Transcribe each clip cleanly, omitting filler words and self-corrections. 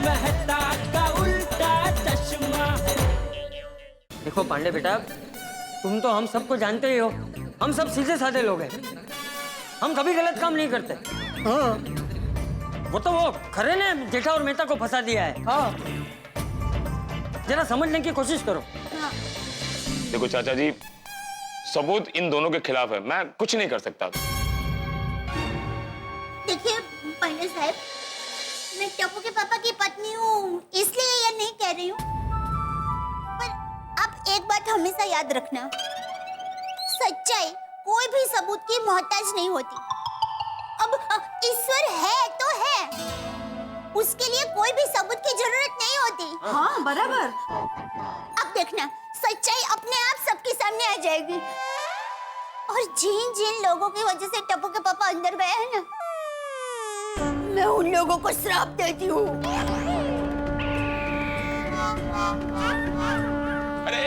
मेहता का उल्टा चश्मा। देखो पांडे बेटा, तुम तो हम सबको जानते ही हो, हम सब सीधे साधे लोग हैं, हम कभी गलत काम नहीं करते। हाँ। वो खरे ने जेठा और मेहता को फंसा दिया है। हाँ। जरा समझने की कोशिश करो। हाँ। देखो चाचा जी, सबूत इन दोनों के खिलाफ है, मैं कुछ नहीं कर सकता। देखिए पांडे साहब, मैं टप्पू के पापा की पत्नी हूँ, इसलिए ये नहीं कह रही हूँ, पर आप एक बात हमेशा याद रखना, सच्चाई कोई भी सबूत की मोहताज नहीं होती। अब ईश्वर है तो है, उसके लिए कोई भी सबूत की जरूरत नहीं होती। हाँ बराबर। अब देखना, सच्चाई अपने आप सबके सामने आ जाएगी। और जिन जिन लोगों की वजह से टप्पू के पापा अंदर गए हैं ना, मैं उन लोगों को श्राप देती हूँ। अरे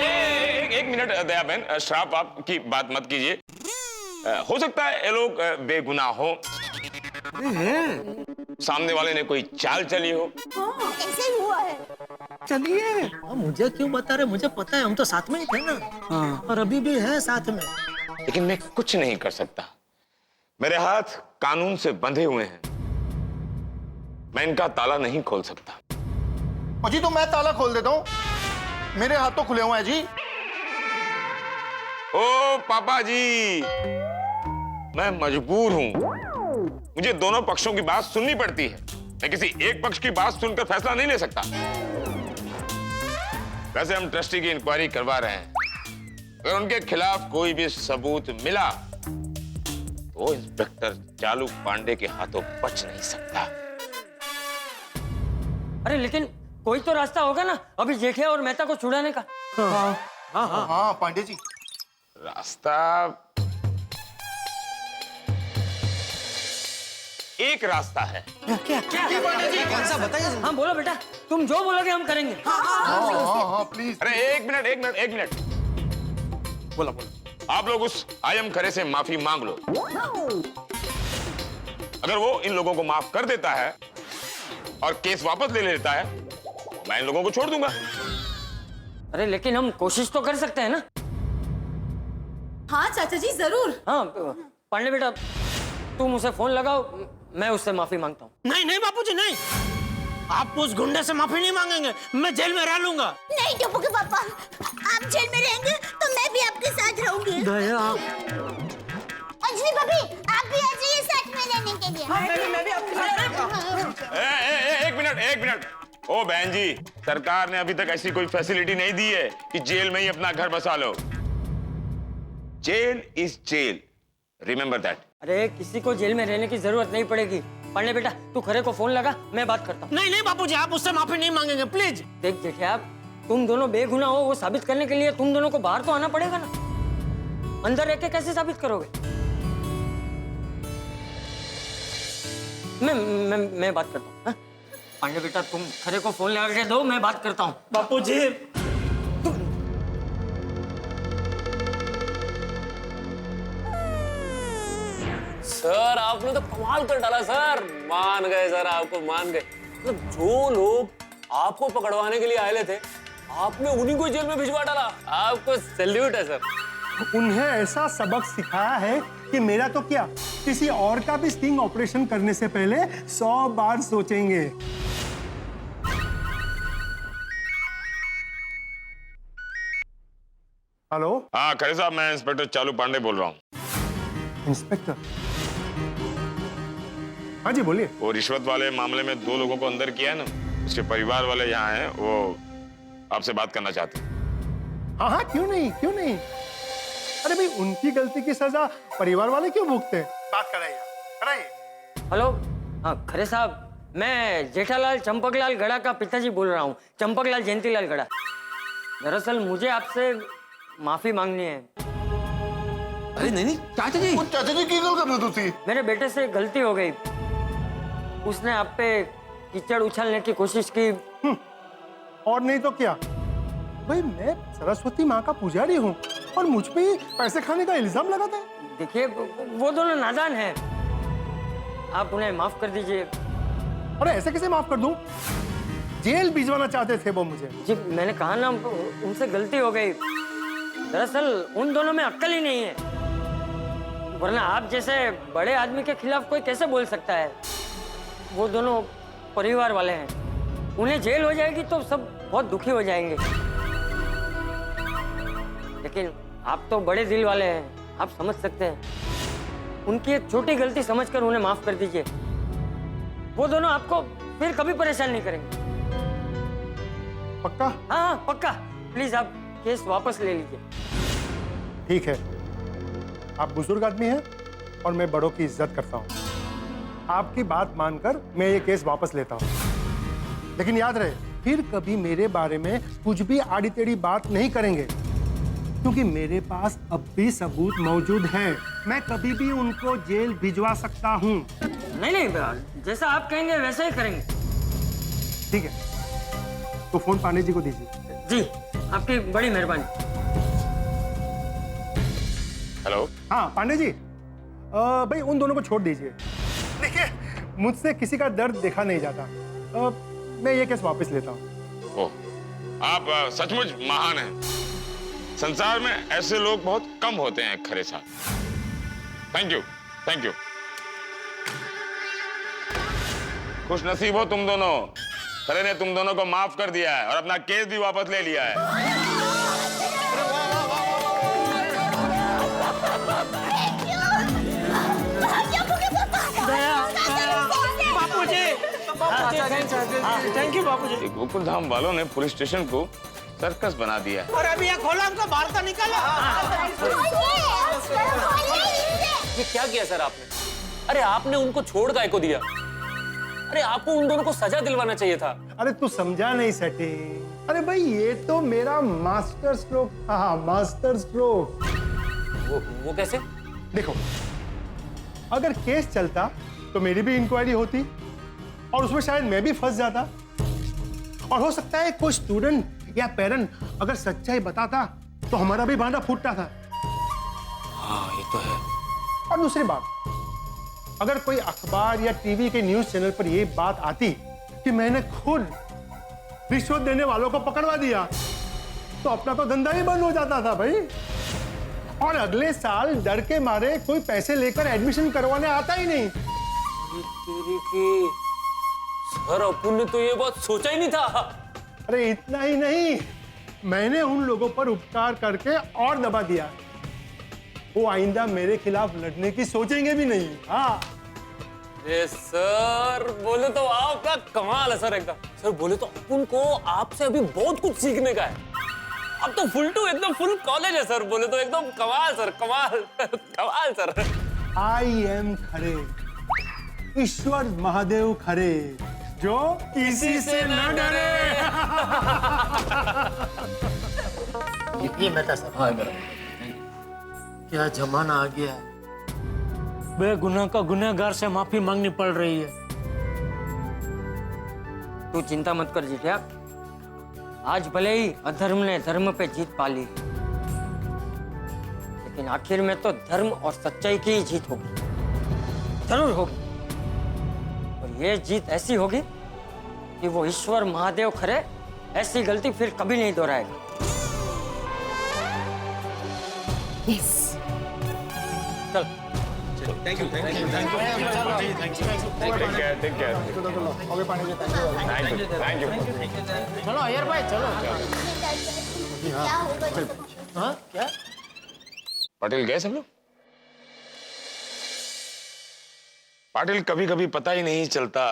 एक मिनट दया बहन, श्राप आप की बात मत कीजिए। हो सकता है ये लोग बेगुनाह हो, सामने वाले ने कोई चाल चली हो। ऐसे ही हुआ है। चलिए, मुझे क्यों बता रहे, मुझे पता है, हम तो साथ में ही थे ना। हाँ। और अभी भी है साथ में। लेकिन मैं कुछ नहीं कर सकता, मेरे हाथ कानून से बंधे हुए हैं, मैं इनका ताला नहीं खोल सकता। जी तो मैं ताला खोल देता हूँ, मेरे हाथ तो खुले हुए हैं जी। ओ पापा जी, मैं मजबूर हूं, मुझे दोनों पक्षों की बात सुननी पड़ती है, मैं किसी एक पक्ष की बात सुनकर फैसला नहीं ले सकता। वैसे हम ट्रस्टी की इंक्वायरी करवा रहे हैं, अगर उनके खिलाफ कोई भी सबूत मिला तो इंस्पेक्टर चालू पांडे के हाथों बच नहीं सकता। अरे लेकिन कोई तो रास्ता होगा ना अभी जेठिया और मेहता को छुड़ाने का। हाँ हाँ हाँ, हाँ पांडे जी। रास्ता एक रास्ता है। क्या पांडे जी, कौन सा बताइए। हाँ बोलो बेटा, तुम जो बोलोगे हम करेंगे। हाँ प्लीज। अरे एक मिनट बोला आप लोग उस आयम खरे से माफी मांग लो, अगर वो इन लोगों को माफ कर देता है और केस वापस ले लेता है, मैं इन लोगों को छोड़ दूंगा। अरे लेकिन हम कोशिश तो कर सकते हैं ना। हाँ चाचा जी जरूर। हाँ पांडे बेटा, तुम उसे फोन लगाओ, मैं उससे माफी मांगता हूँ। नहीं नहीं बापूजी नहीं, आप उस गुंडे से माफी नहीं मांगेंगे, मैं जेल में रह लूंगा। नहीं टप्पू के पापा, आप जेल में रहेंगे तो मैं भी आपके साथ रहूंगी। दया। अंजलि भाभी, आप भी आ जाइए साथ में रहने के लिए। मैं भी आपके साथ। एक मिनट। ओ बहन जी, सरकार ने अभी तक ऐसी कोई फैसिलिटी नहीं दी है कि जेल में ही अपना घर बसा लो। Jail is jail, remember that. अरे किसी को जेल में रहने की जरूरत नहीं पड़ेगी। पांडे बेटा, तू खरे को फोन लगा, मैं बात करता हूँ। नहीं नहीं बापूजी, आप उससे माफी नहीं मांगेंगे प्लीज। देख जेठिया, तुम दोनों बेगुनाह हो वो साबित करने के लिए तुम दोनों को बाहर तो आना पड़ेगा ना, अंदर रह के कैसे साबित करोगे? मैं बात करता हूँ। पांडे बेटा, तुम खरे को फोन लगा के दो, मैं बात करता हूँ। बापूजी सर आपने तो कमाल कर डाला सर, मान गए सर, आपको मान गए। मतलब जो लोग आपको पकड़वाने के लिए आए थे, आपने उन्हीं को जेल में भिजवा डाला, आपको सैल्यूट है सर। उन्हें ऐसा सबक सिखाया है कि मेरा तो क्या, किसी और का भी स्टिंग ऑपरेशन करने से पहले 100 बार सोचेंगे। हेलो। हाँ खरे साहब, मैं इंस्पेक्टर चालू पांडे बोल रहा हूँ। इंस्पेक्टर? हाँ जी बोलिए। वो रिश्वत वाले मामले में 2 लोगों को अंदर किया है ना, उसके परिवार वाले यहाँ हैं, वो आपसे बात करना चाहते हैं। हाँ हाँ क्यों नहीं। अरे भाई, उनकी गलती की सजा परिवार वाले क्यों भुगते हैं? बात कराइए। हेलो। हाँ खरे साहब, मैं जेठालाल चंपकलाल गड़ा का पिताजी बोल रहा हूँ, चंपकलाल जयंतीलाल गड़ा। दरअसल मुझे आपसे माफी मांगनी है। अरे नहीं चाचा जी, चाचा जी की गल करना तुसी। मेरे बेटे से गलती हो गई, उसने आप पे कीचड़ उछालने की कोशिश की। और नहीं तो क्या भाई, मैं सरस्वती माँ का पुजारी हूँ और मुझ पे ही पैसे खाने का इल्जाम लगाता है। देखिए वो दोनों नादान हैं, आप उन्हें माफ कर दीजिए। अरे ऐसे कैसे माफ कर दूं? जेल भिजवाना चाहते थे वो मुझे। जी मैंने कहा ना उनसे गलती हो गई। दरअसल उन दोनों में अक्ल ही नहीं है, वरना आप जैसे बड़े आदमी के खिलाफ कोई कैसे बोल सकता है। वो दोनों परिवार वाले हैं, उन्हें जेल हो जाएगी तो सब बहुत दुखी हो जाएंगे। लेकिन आप तो बड़े दिल वाले हैं, आप समझ सकते हैं। उनकी एक छोटी गलती समझकर उन्हें माफ कर दीजिए। वो दोनों आपको फिर कभी परेशान नहीं करेंगे। पक्का? हाँ पक्का। प्लीज आप केस वापस ले लीजिए। ठीक है, आप बुजुर्ग आदमी हैं और मैं बड़ों की इज्जत करता हूँ। आपकी बात मानकर मैं ये केस वापस लेता हूँ। लेकिन याद रहे, फिर कभी मेरे बारे में कुछ भी आड़ी टेढ़ी बात नहीं करेंगे, क्योंकि मेरे पास अब भी सबूत मौजूद है। मैं कभी भी उनको जेल भिजवा सकता हूँ। नहीं नहीं, जैसा आप कहेंगे वैसा ही करेंगे। ठीक है, तो फोन पांडे जी को दीजिए। जी आपकी बड़ी मेहरबानी। हेलो। हाँ पांडे जी, भाई उन दोनों को छोड़ दीजिए। देखिए, मुझसे किसी का दर्द देखा नहीं जाता। मैं ये केस वापस लेता हूँ। ओह, आप सचमुच महान हैं। संसार में ऐसे लोग बहुत कम होते हैं खरे साहब। Thank you, thank you. खुश नसीब हो तुम दोनों, खरे ने तुम दोनों को माफ कर दिया है और अपना केस भी वापस ले लिया है। थैंक यू बापूजी। गोकुल धाम वालों ने पुलिस स्टेशन को सर्कस बना दिया है। और अभी ये खोला, हमको बाहर का निकाला। ये क्या किया सर आपने? अरे आपने उनको छोड़ काहे को दिया? अरे आपको उन दोनों को सजा दिलवाना चाहिए था। अरे तू समझा नहीं सटे। अरे भाई ये तो मेरा मास्टर स्ट्रोक। हाँ मास्टर स्ट्रोक। वो कैसे? देखो, अगर केस चलता तो मेरी भी इंक्वायरी होती और उसमें शायद मैं भी फंस जाता, और हो सकता है कोई स्टूडेंट या पेरेंट अगर सच्चाई बताता तो हमारा भी भांडा फूटता था। हाँ ये तो है। और दूसरी बात, अगर कोई अखबार या टीवी के न्यूज चैनल पर यह बात आती कि मैंने खुद रिश्वत देने वालों को पकड़वा दिया, तो अपना तो धंधा ही बंद हो जाता था भाई। और अगले साल डर के मारे कोई पैसे लेकर एडमिशन करवाने आता ही नहीं। सर अपन ने तो ये बात सोचा ही नहीं था। अरे इतना ही नहीं, मैंने उन लोगों पर उपकार करके और दबा दिया। वो आइंदा मेरे खिलाफ लड़ने की सोचेंगे भी नहीं। हाँ सर बोले तो आपका कमाल है सर एकदम। सर बोले तो अपन को आपसे अभी बहुत कुछ सीखने का है। अब तो फुल टू एकदम फुल कॉलेज है सर। बोले तो एकदम कमाल सर, कमाल कमाल सर। आई एम खरे, ईश्वर महादेव खरे, जो किसी से न डरे। ये मेहता सर। हाँ मेरा। क्या जमाना आ गया है, बेगुनाह का गुनहगार से माफी मांगनी पड़ रही है। तू चिंता मत कर जिठिया, आज भले ही अधर्म ने धर्म पे जीत पा ली, लेकिन आखिर में तो धर्म और सच्चाई की ही जीत होगी, जरूर होगी। और ये जीत ऐसी होगी कि वो ईश्वर महादेव खरे ऐसी गलती फिर कभी नहीं दोहराएगा। यस। चल take care, take care. Thank you. चलो अय्यर भाई चलो। क्या होगा? हाँ क्या? पाटिल गए सब लोग? पाटिल, कभी कभी पता ही नहीं चलता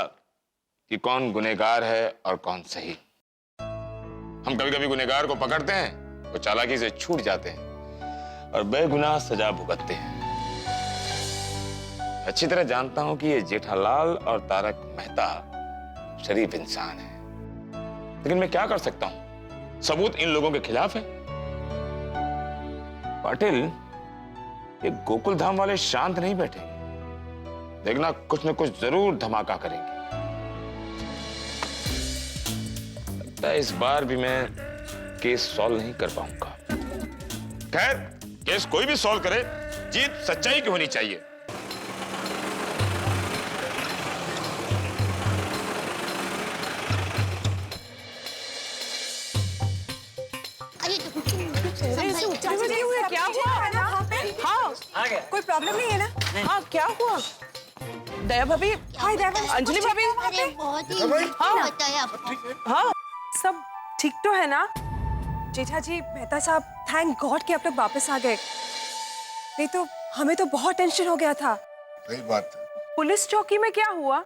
कि कौन गुनहगार है और कौन सही। हम कभी कभी गुनहगार को पकड़ते हैं, वो चालाकी से छूट जाते हैं और बेगुनाह सजा भुगतते हैं। अच्छी तरह जानता हूं कि ये जेठालाल और तारक मेहता शरीफ इंसान है, लेकिन मैं क्या कर सकता हूं? सबूत इन लोगों के खिलाफ है। पाटिल, ये गोकुल धाम वाले शांत नहीं बैठे, देखना कुछ न कुछ जरूर धमाका करेंगे। लगता है इस बार भी मैं केस सॉल्व नहीं कर पाऊंगा। खैर, केस कोई भी सॉल्व करे, जीत सच्चाई की होनी चाहिए। क्या हुआ? हाँ, आ गया। कोई प्रॉब्लम नहीं है ना? हाँ, क्या हुआ? दया भाभी, हाय दया भाभी, अंजलि भाभी, अरे बहुत ही होता है आपको। हाँ, सब ठीक तो है ना? जेठा जी, मेहता साहब, थैंक गॉड कि आप लोग वापस आ गए। नहीं तो हमें तो बहुत टेंशन हो गया था। सही बात है। पुलिस चौकी में क्या हुआ?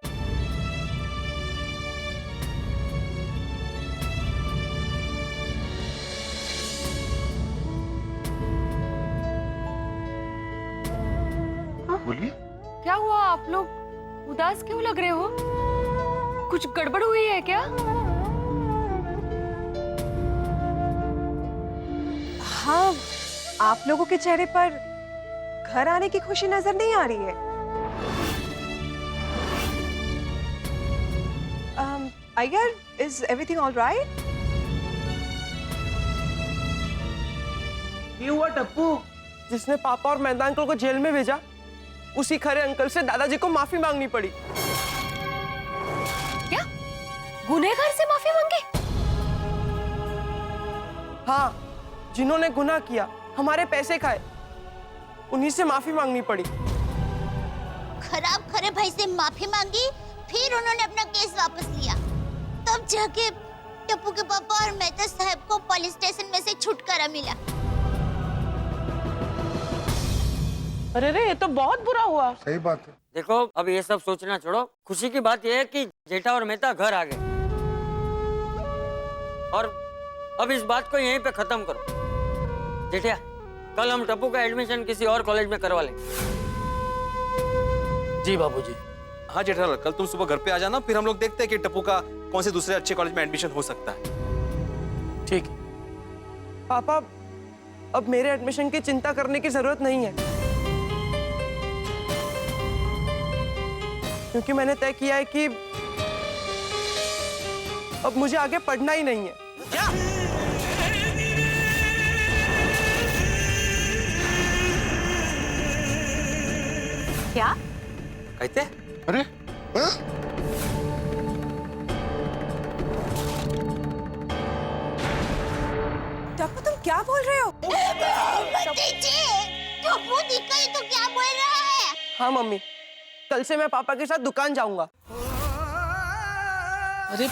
बोलिए। क्या हुआ? आप लोग उदास क्यों लग रहे हो? कुछ गड़बड़ हुई है क्या? हाँ, आप लोगों के चेहरे पर घर आने की खुशी नजर नहीं आ रही है। Iyer, is everything all right? ये हुआ टप्पू जिसने पापा और मेहता अंकल को जेल में भेजा, उसी खरे अंकल से दादाजी को माफी मांगनी पड़ी। क्या? गुनहगार से माफी मांगे? हाँ, जिन्होंने गुनाह किया, हमारे पैसे खाए, उन्हीं से माफी मांगनी पड़ी। खराब खरे भाई से माफी मांगी, फिर उन्होंने अपना केस वापस लिया। तब जाके टप्पू के पापा और मेहता साहब को पुलिस स्टेशन में से छुटकारा मिला। अरे रे, ये तो बहुत बुरा हुआ। सही बात है। देखो, अब ये सब सोचना छोड़ो। खुशी की बात यह है कि जेठा और मेहता घर आ गए, और अब इस बात को यहीं पे खत्म करो। जेठिया, कल हम टप्पू का एडमिशन किसी और कॉलेज में करवा लेंगे। जी बाबूजी। हाँ जेठालाल, कल तुम सुबह घर पे आ जाना, फिर हम लोग देखते हैं कि टप्पू का कौन से दूसरे अच्छे कॉलेज में एडमिशन हो सकता है। ठीक है। पापा, अब मेरे एडमिशन की चिंता करने की जरूरत नहीं है, क्योंकि मैंने तय किया है कि अब मुझे आगे पढ़ना ही नहीं है। क्या? कहते? अरे हाँ? टप्पू, तुम क्या बोल रहे हो? टप्पू दिखा ही तो क्या बोल रहा है? हाँ मम्मी, कल से मैं पापा के साथ दुकान जाऊंगा। अरे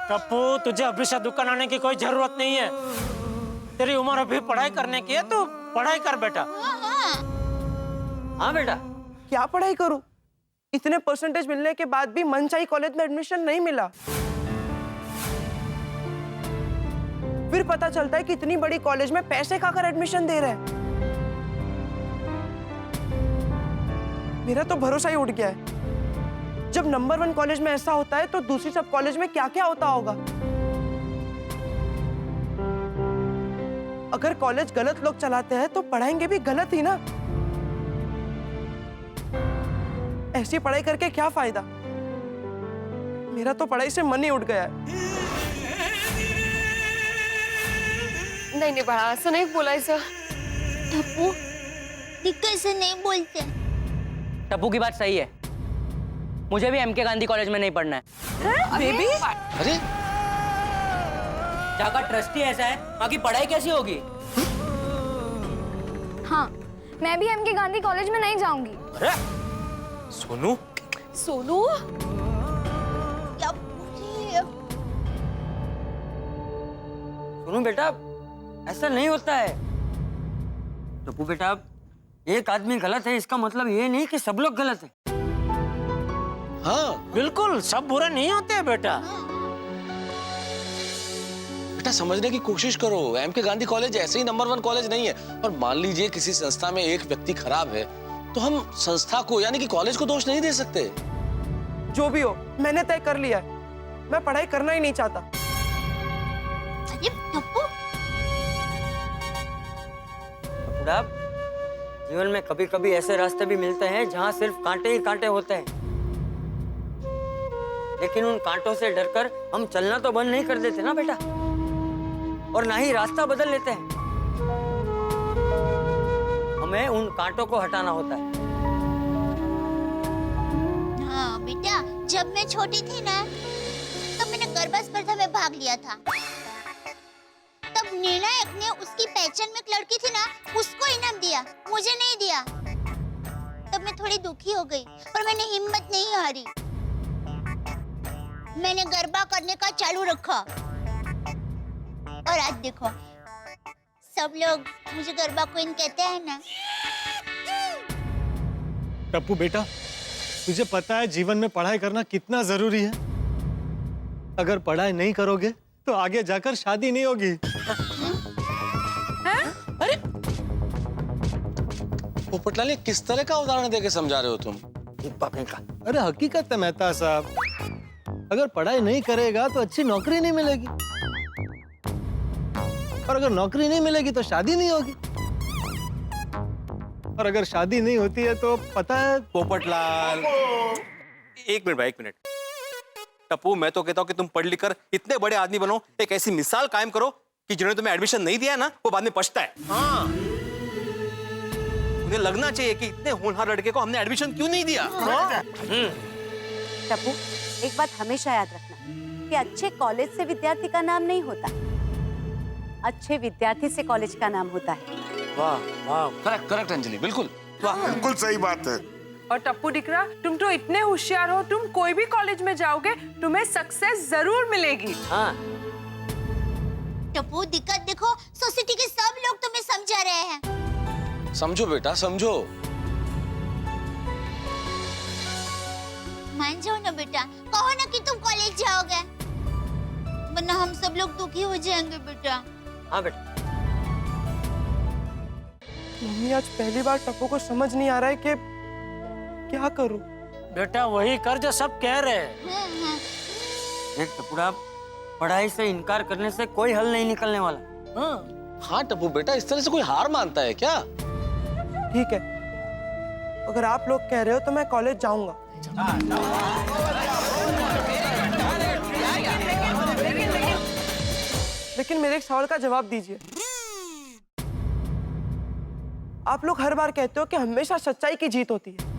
टप्पू, तुझे अभी से दुकान आने की कोई जरूरत नहीं है। तेरी उम्र अभी पढ़ाई करने की है, तो पढ़ाई कर बेटा। हाँ बेटा। क्या पढ़ाई करूं? इतने परसेंटेज मिलने के बाद भी मनचाही कॉलेज में एडमिशन नहीं मिला। फिर पता चलता है कि इतनी बड़ी कॉलेज में पैसे खाकर एडमिशन दे रहे हैं। मेरा तो भरोसा ही उठ गया है। जब नंबर 1 कॉलेज में ऐसा होता है, तो दूसरी सब कॉलेज में क्या क्या होता होगा। अगर कॉलेज गलत लोग चलाते हैं, तो पढ़ाएंगे भी गलत ही ना। ऐसी पढ़ाई करके क्या फायदा? मेरा तो पढ़ाई से मन ही उठ गया है। नहीं बड़ा ऐसा नहीं बोला ऐसा। टप्पू, कैसे नहीं बोलते? टप्पू की बात सही है, मुझे भी एमके गांधी कॉलेज में नहीं पढ़ना है। बेबी, अरे जहाँ का ट्रस्टी ऐसा है, वहाँ की पढ़ाई कैसी होगी? हाँ, मैं भी एमके गांधी कॉलेज में नहीं जाऊंगी। अरे सोनू, सोनू, क्या बोल रही है? सुनो बेटा, ऐसा नहीं होता है। टप्पू बेटा, एक आदमी गलत है, इसका मतलब ये नहीं कि सब लोग गलत हैं। हाँ बिल्कुल, सब बुरे नहीं होते हैं बेटा। बेटा समझने की कोशिश करो, एमके गांधी कॉलेज ऐसे ही नंबर 1 कॉलेज नहीं है। और मान लीजिए किसी संस्था में एक व्यक्ति खराब है, तो हम संस्था को यानी कि कॉलेज को दोष नहीं दे सकते। जो भी हो, मैंने तय कर लिया है, मैं पढ़ाई करना ही नहीं चाहता। अरे टप्पू, बेटा, जीवन में कभी कभी ऐसे रास्ते भी मिलते हैं जहाँ सिर्फ कांटे ही कांटे होते हैं, लेकिन उन कांटों से डरकर हम चलना तो बंद नहीं कर देते ना बेटा, और ना ही रास्ता बदल लेते हैं। हमें उन कांटों को हटाना होता है। हाँ बेटा, जब मैं छोटी थी ना, तब मैंने गरबा स्पर्धा में भाग लिया था। तब निर्णायक ने उसकी पहचान में एक लड़की थी ना, उसको इनाम दिया, मुझे नहीं दिया। तब मैं थोड़ी दुखी हो गई, पर मैंने हिम्मत नहीं हारी। मैंने गरबा करने का चालू रखा और आज देखो, सब लोग मुझे गरबा क्वीन कहते हैं ना। टप्पू बेटा, तुझे पता है जीवन में पढ़ाई करना कितना जरूरी है। अगर पढ़ाई नहीं करोगे तो आगे जाकर शादी नहीं होगी। अरे पोपटलाल, किस तरह का उदाहरण देके समझा रहे हो तुम? अरे हकीकत है मेहता साहब, अगर पढ़ाई नहीं करेगा तो अच्छी नौकरी नहीं मिलेगी, और अगर नौकरी नहीं मिलेगी तो शादी नहीं होगी, और अगर शादी नहीं होती है तो पता है। पोपटलाल, एक मिनट भाई, एक मिनट। टप्पू, मैं तो कहता हूँ कि तुम पढ़ लिख कर इतने बड़े आदमी बनो, एक ऐसी मिसाल कायम करो कि जिन्होंने तुम्हें एडमिशन नहीं दिया है ना, वो बाद में पछता है। हाँ, उन्हें लगना चाहिए कि इतने होनहार लड़के को हमने एडमिशन क्यों नहीं दिया। टप्पू, एक बात हमेशा याद रखना कि अच्छे कॉलेज से विद्यार्थी का नाम नहीं होता, अच्छे विद्यार्थी से कॉलेज का नाम होता है। वाह वाह, करेक्ट करेक्ट अंजलि, बिल्कुल बिल्कुल सही बात है। और टप्पू दिकरा, तुम तो इतने होशियार हो, तुम कोई भी कॉलेज में जाओगे तुम्हें सक्सेस जरूर मिलेगी। हाँ। टप्पू, दिक्कत देखो, सोसाइटी के सब लोग तुम्हें समझा रहे हैं। समझो बेटा, समझो। मान जाओ ना बेटा, कहो ना कि तुम कॉलेज जाओगे, वरना हम सब लोग दुखी हो जाएंगे बेटा। हाँ बेटा। मम्मी, आज पहली बार टप्पू को समझ नहीं आ रहा है कि क्या करूं। बेटा वही कर जो सब कह रहे हैं। देख टपुड़ा, पढ़ाई से इनकार करने से कोई हल नहीं निकलने वाला। हाँ टप्पू बेटा, इस तरह से कोई हार मानता है क्या? ठीक है, अगर आप लोग कह रहे हो तो मैं कॉलेज जाऊंगा। लेकिन मेरे एक सवाल का जवाब दीजिए। आप लोग हर बार कहते हो कि हमेशा सच्चाई की जीत होती है,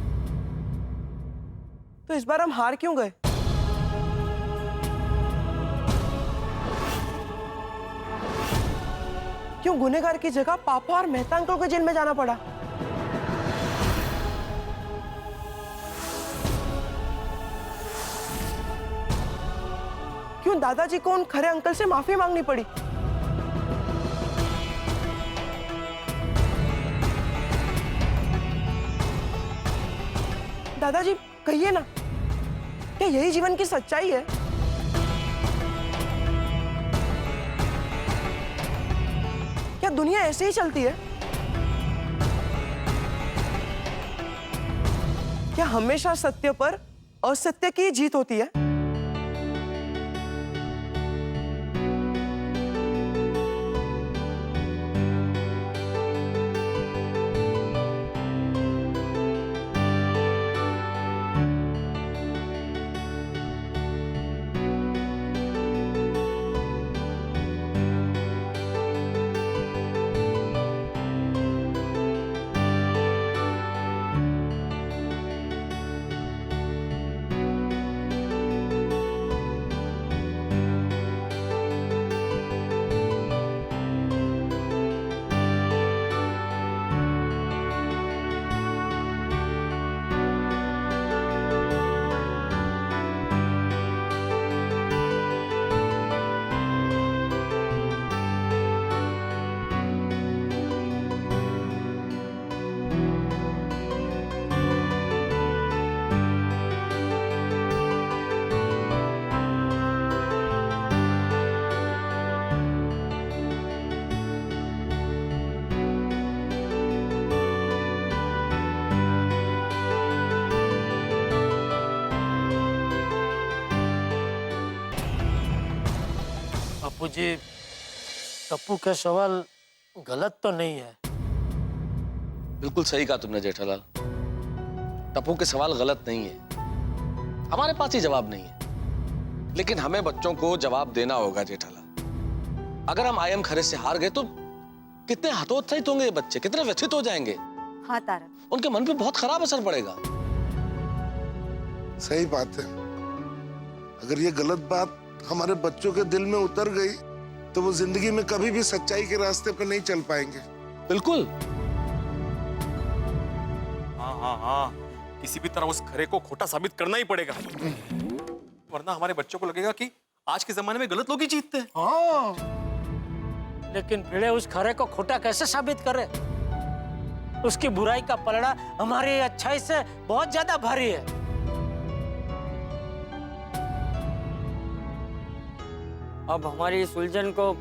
तो इस बार हम हार क्यों गए? क्यों गुनहगार की जगह पापा और मेहता अंकल को जेल में जाना पड़ा? क्यों दादाजी को उन खरे अंकल से माफी मांगनी पड़ी? दादाजी कहिए ना, क्या यही जीवन की सच्चाई है? क्या दुनिया ऐसे ही चलती है? क्या हमेशा सत्य पर असत्य की जीत होती है? टप्पू जी, टप्पू का सवाल गलत तो नहीं है? बिल्कुल सही कहा तुमने जेठालाल, टप्पू के सवाल गलत नहीं है, हमारे पास ही जवाब नहीं है, लेकिन हमें बच्चों को जवाब देना होगा जेठालाल। अगर हम आईएम खरे से हार गए तो कितने हतोत्साहित होंगे ये बच्चे, कितने व्यथित हो जाएंगे। हाँ तारा, उनके मन पे बहुत खराब असर पड़ेगा। सही बात है, अगर ये गलत बात हमारे बच्चों के दिल में उतर गई तो वो जिंदगी में कभी भी सच्चाई के रास्ते पर नहीं चल पाएंगे। बिल्कुल। हाँ हाँ हाँ, किसी भी तरह उस खरे को खोटा साबित करना ही पड़ेगा, वरना हमारे बच्चों को लगेगा कि आज के जमाने में गलत लोग ही जीतते हैं। हाँ। लेकिन भिड़े उस खरे को खोटा कैसे साबित करे? उसकी बुराई का पलड़ा हमारी अच्छाई से बहुत ज्यादा भारी है। अब हमारी इस उलझन को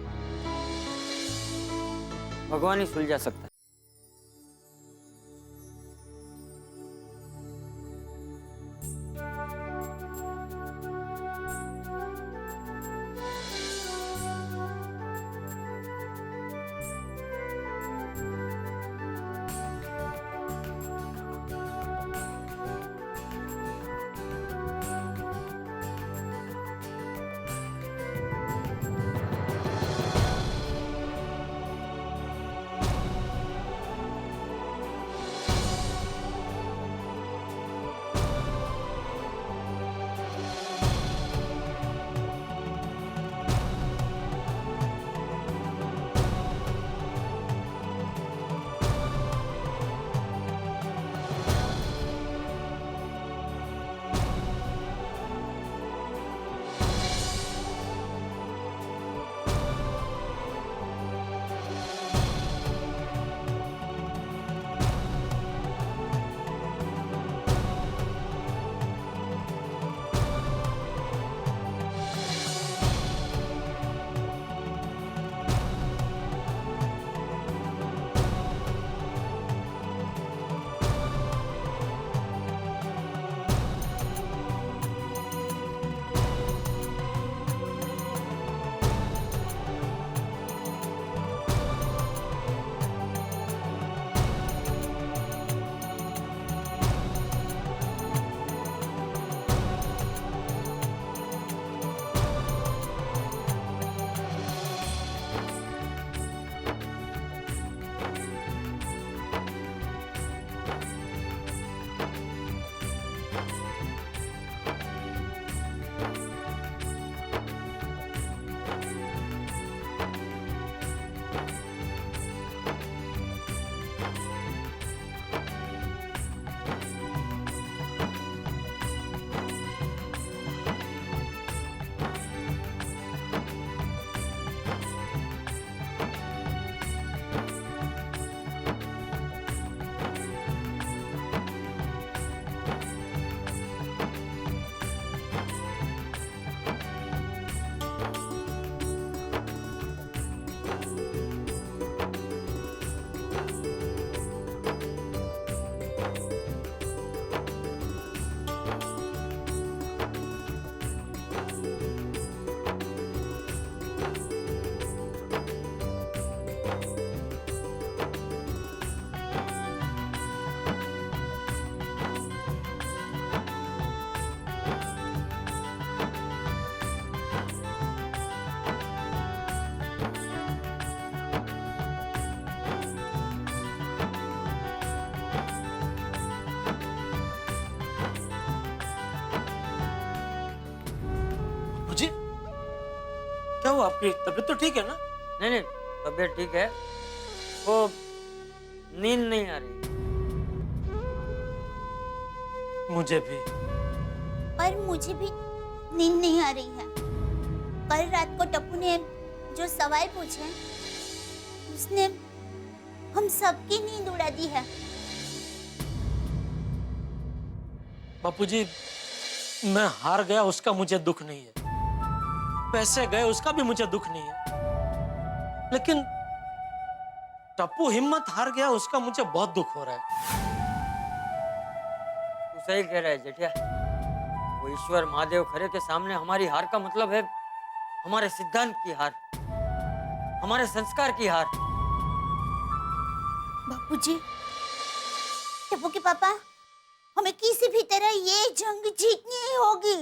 भगवान ही सुलझा सकता है। क्या हुआ? आपकी तबीयत तो ठीक है ना? नहीं नहीं, तबीयत ठीक है, वो नींद नहीं आ रही। मुझे भी। और मुझे भी नींद नहीं आ रही है। कल रात को टप्पू ने जो सवाल पूछे उसने हम सबकी नींद उड़ा दी है। बापूजी, मैं हार गया उसका मुझे दुख नहीं है, पैसे गए उसका भी मुझे दुख नहीं है, लेकिन टप्पू हिम्मत हार गया उसका मुझे बहुत दुख हो रहा है। तू सही कह रहा है जेठिया, वो ईश्वर महादेव खरे के सामने हमारी हार का मतलब है हमारे सिद्धांत की हार, हमारे संस्कार की हार। बापूजी, टप्पू के पापा, हमें किसी भी तरह ये जंग जीतनी ही होगी।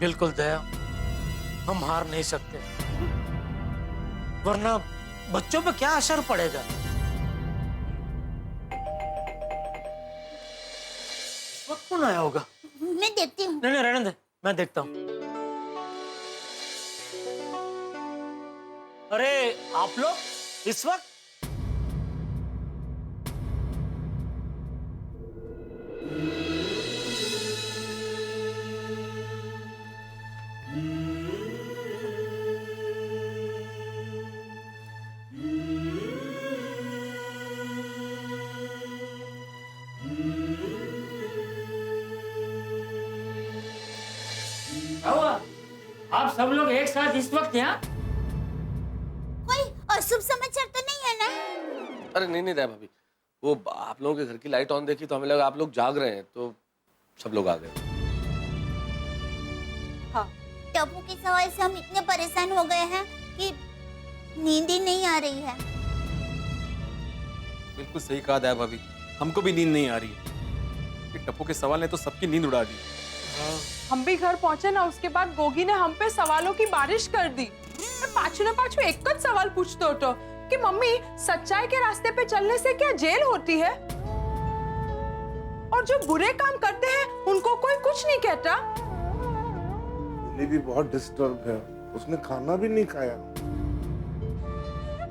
बिल्कुल दया, हम हार नहीं सकते, वरना बच्चों पे क्या असर पड़ेगा। वक्त कौन आया होगा? मैं देखती हूँ। नहीं नहीं, रहने दे, मैं देखता हूँ। अरे आप लोग इस वक्त? क्या हुआ? आप सब लोग एक साथ इस वक्त यहाँ? कोई अशुभ समाचार तो नहीं है ना? अरे नहीं नहीं दया भाभी, वो आप लोगों के घर की लाइट ऑन देखी तो हमें लगा आप लोग जाग रहे हैं, तो सब लोग आ गए। हाँ, टप्पू के सवाल से हम इतने परेशान हो गए हैं कि नींद ही नहीं आ रही है। बिल्कुल सही कहा दया भाभी, हमको भी नींद नहीं आ रही है। ये टप्पू के सवाल ने तो सबकी नींद उड़ा दी। हम भी घर पहुंचे ना, उसके बाद गोगी ने हम पे सवालों की बारिश कर दी। पाछू ना पाछू एक च सवाल पूछते हो तो कि मम्मी सच्चाई के रास्ते पे चलने से क्या जेल होती है? और जो बुरे काम करते हैं उनको कोई कुछ नहीं कहता। ये भी बहुत डिस्टर्ब है, उसने खाना भी नहीं खाया।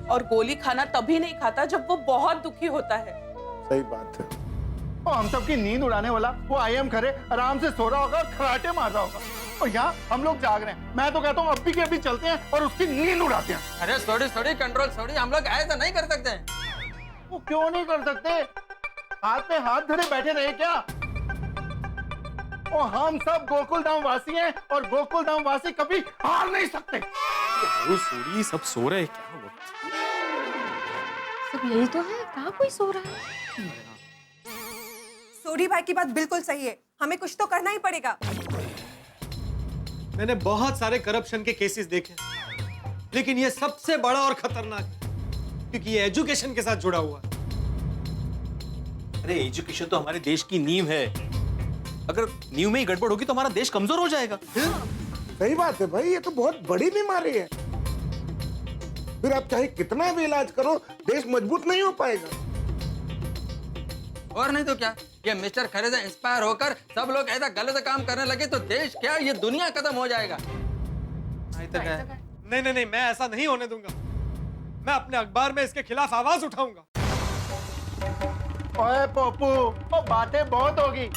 और गोली खाना तभी नहीं खाता जब वो बहुत दुखी होता है। सही बात है। और हम सबकी नींद उड़ाने वाला वो आईएम खरे आराम से सो रहा होगा और खराटे मार रहा होगा, और यहाँ हम लोग जाग रहे हैं। मैं तो कहता हूँ अभी के अभी चलते हैं और उसकी नींद उड़ाते हैं। अरे थोड़ी कंट्रोल थोड़ी, हम लोग ऐसा नहीं कर सकते हैं। वो क्यों नहीं कर सकते? हाथ में हाथ धरे बैठे रहे क्या? और हम सब गोकुल धाम वासी हैं और गोकुल धाम वासी कभी हार नहीं सकते। वो सोरी सब सो रहे हैं, क्या हुआ? सब यही तो है, कहाँ कोई सो रहा है? सोरी भाई की बात बिल्कुल सही है, हमें कुछ तो करना ही पड़ेगा। मैंने बहुत सारे करप्शन के केसेस देखे, लेकिन ये सबसे बड़ा और खतरनाक है क्योंकि ये एजुकेशन के साथ जुड़ा हुआ है। अरे एजुकेशन तो हमारे देश की नींव है, अगर नींव में ही गड़बड़ होगी तो हमारा देश कमजोर हो जाएगा। सही बात है भाई, ये तो बहुत बड़ी बीमारी है। फिर आप चाहे कितना भी इलाज करो, देश मजबूत नहीं हो पाएगा। और नहीं तो क्या, ये मिस्टर खरे से इंस्पायर होकर सब लोग ऐसा गलत काम करने लगे तो देश क्या ये दुनिया खत्म हो जाएगा। नहीं नहीं नहीं, मैं ऐसा नहीं होने दूंगा। मैं अपने अखबार में इसके खिलाफ आवाज उठाऊंगा। ओए पप्पू, वो बातें बहुत होगी।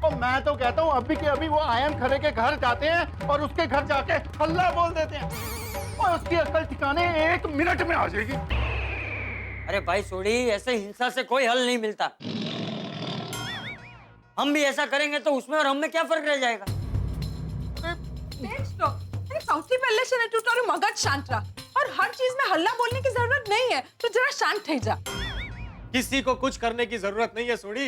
और मैं तो कहता हूँ अभी के अभी वो आयन खरे के घर जाते हैं और उसके घर जाके हल्ला बोल देते हैं और उसकी अकल ठिकाने 1 मिनट में आ जाएगी। अरे भाई सोड़ी, ऐसे हिंसा से कोई हल नहीं मिलता। हम भी ऐसा करेंगे तो उसमें और हम में क्या फर्क रह जाएगा? સૌથી પહેલે છે ને તું તારું મગજ શાંત રાખ और हर चीज में हल्ला बोलने की जरूरत नहीं है, तो जरा शांत થઈ जा। किसी को कुछ करने की जरूरत नहीं है सोड़ी।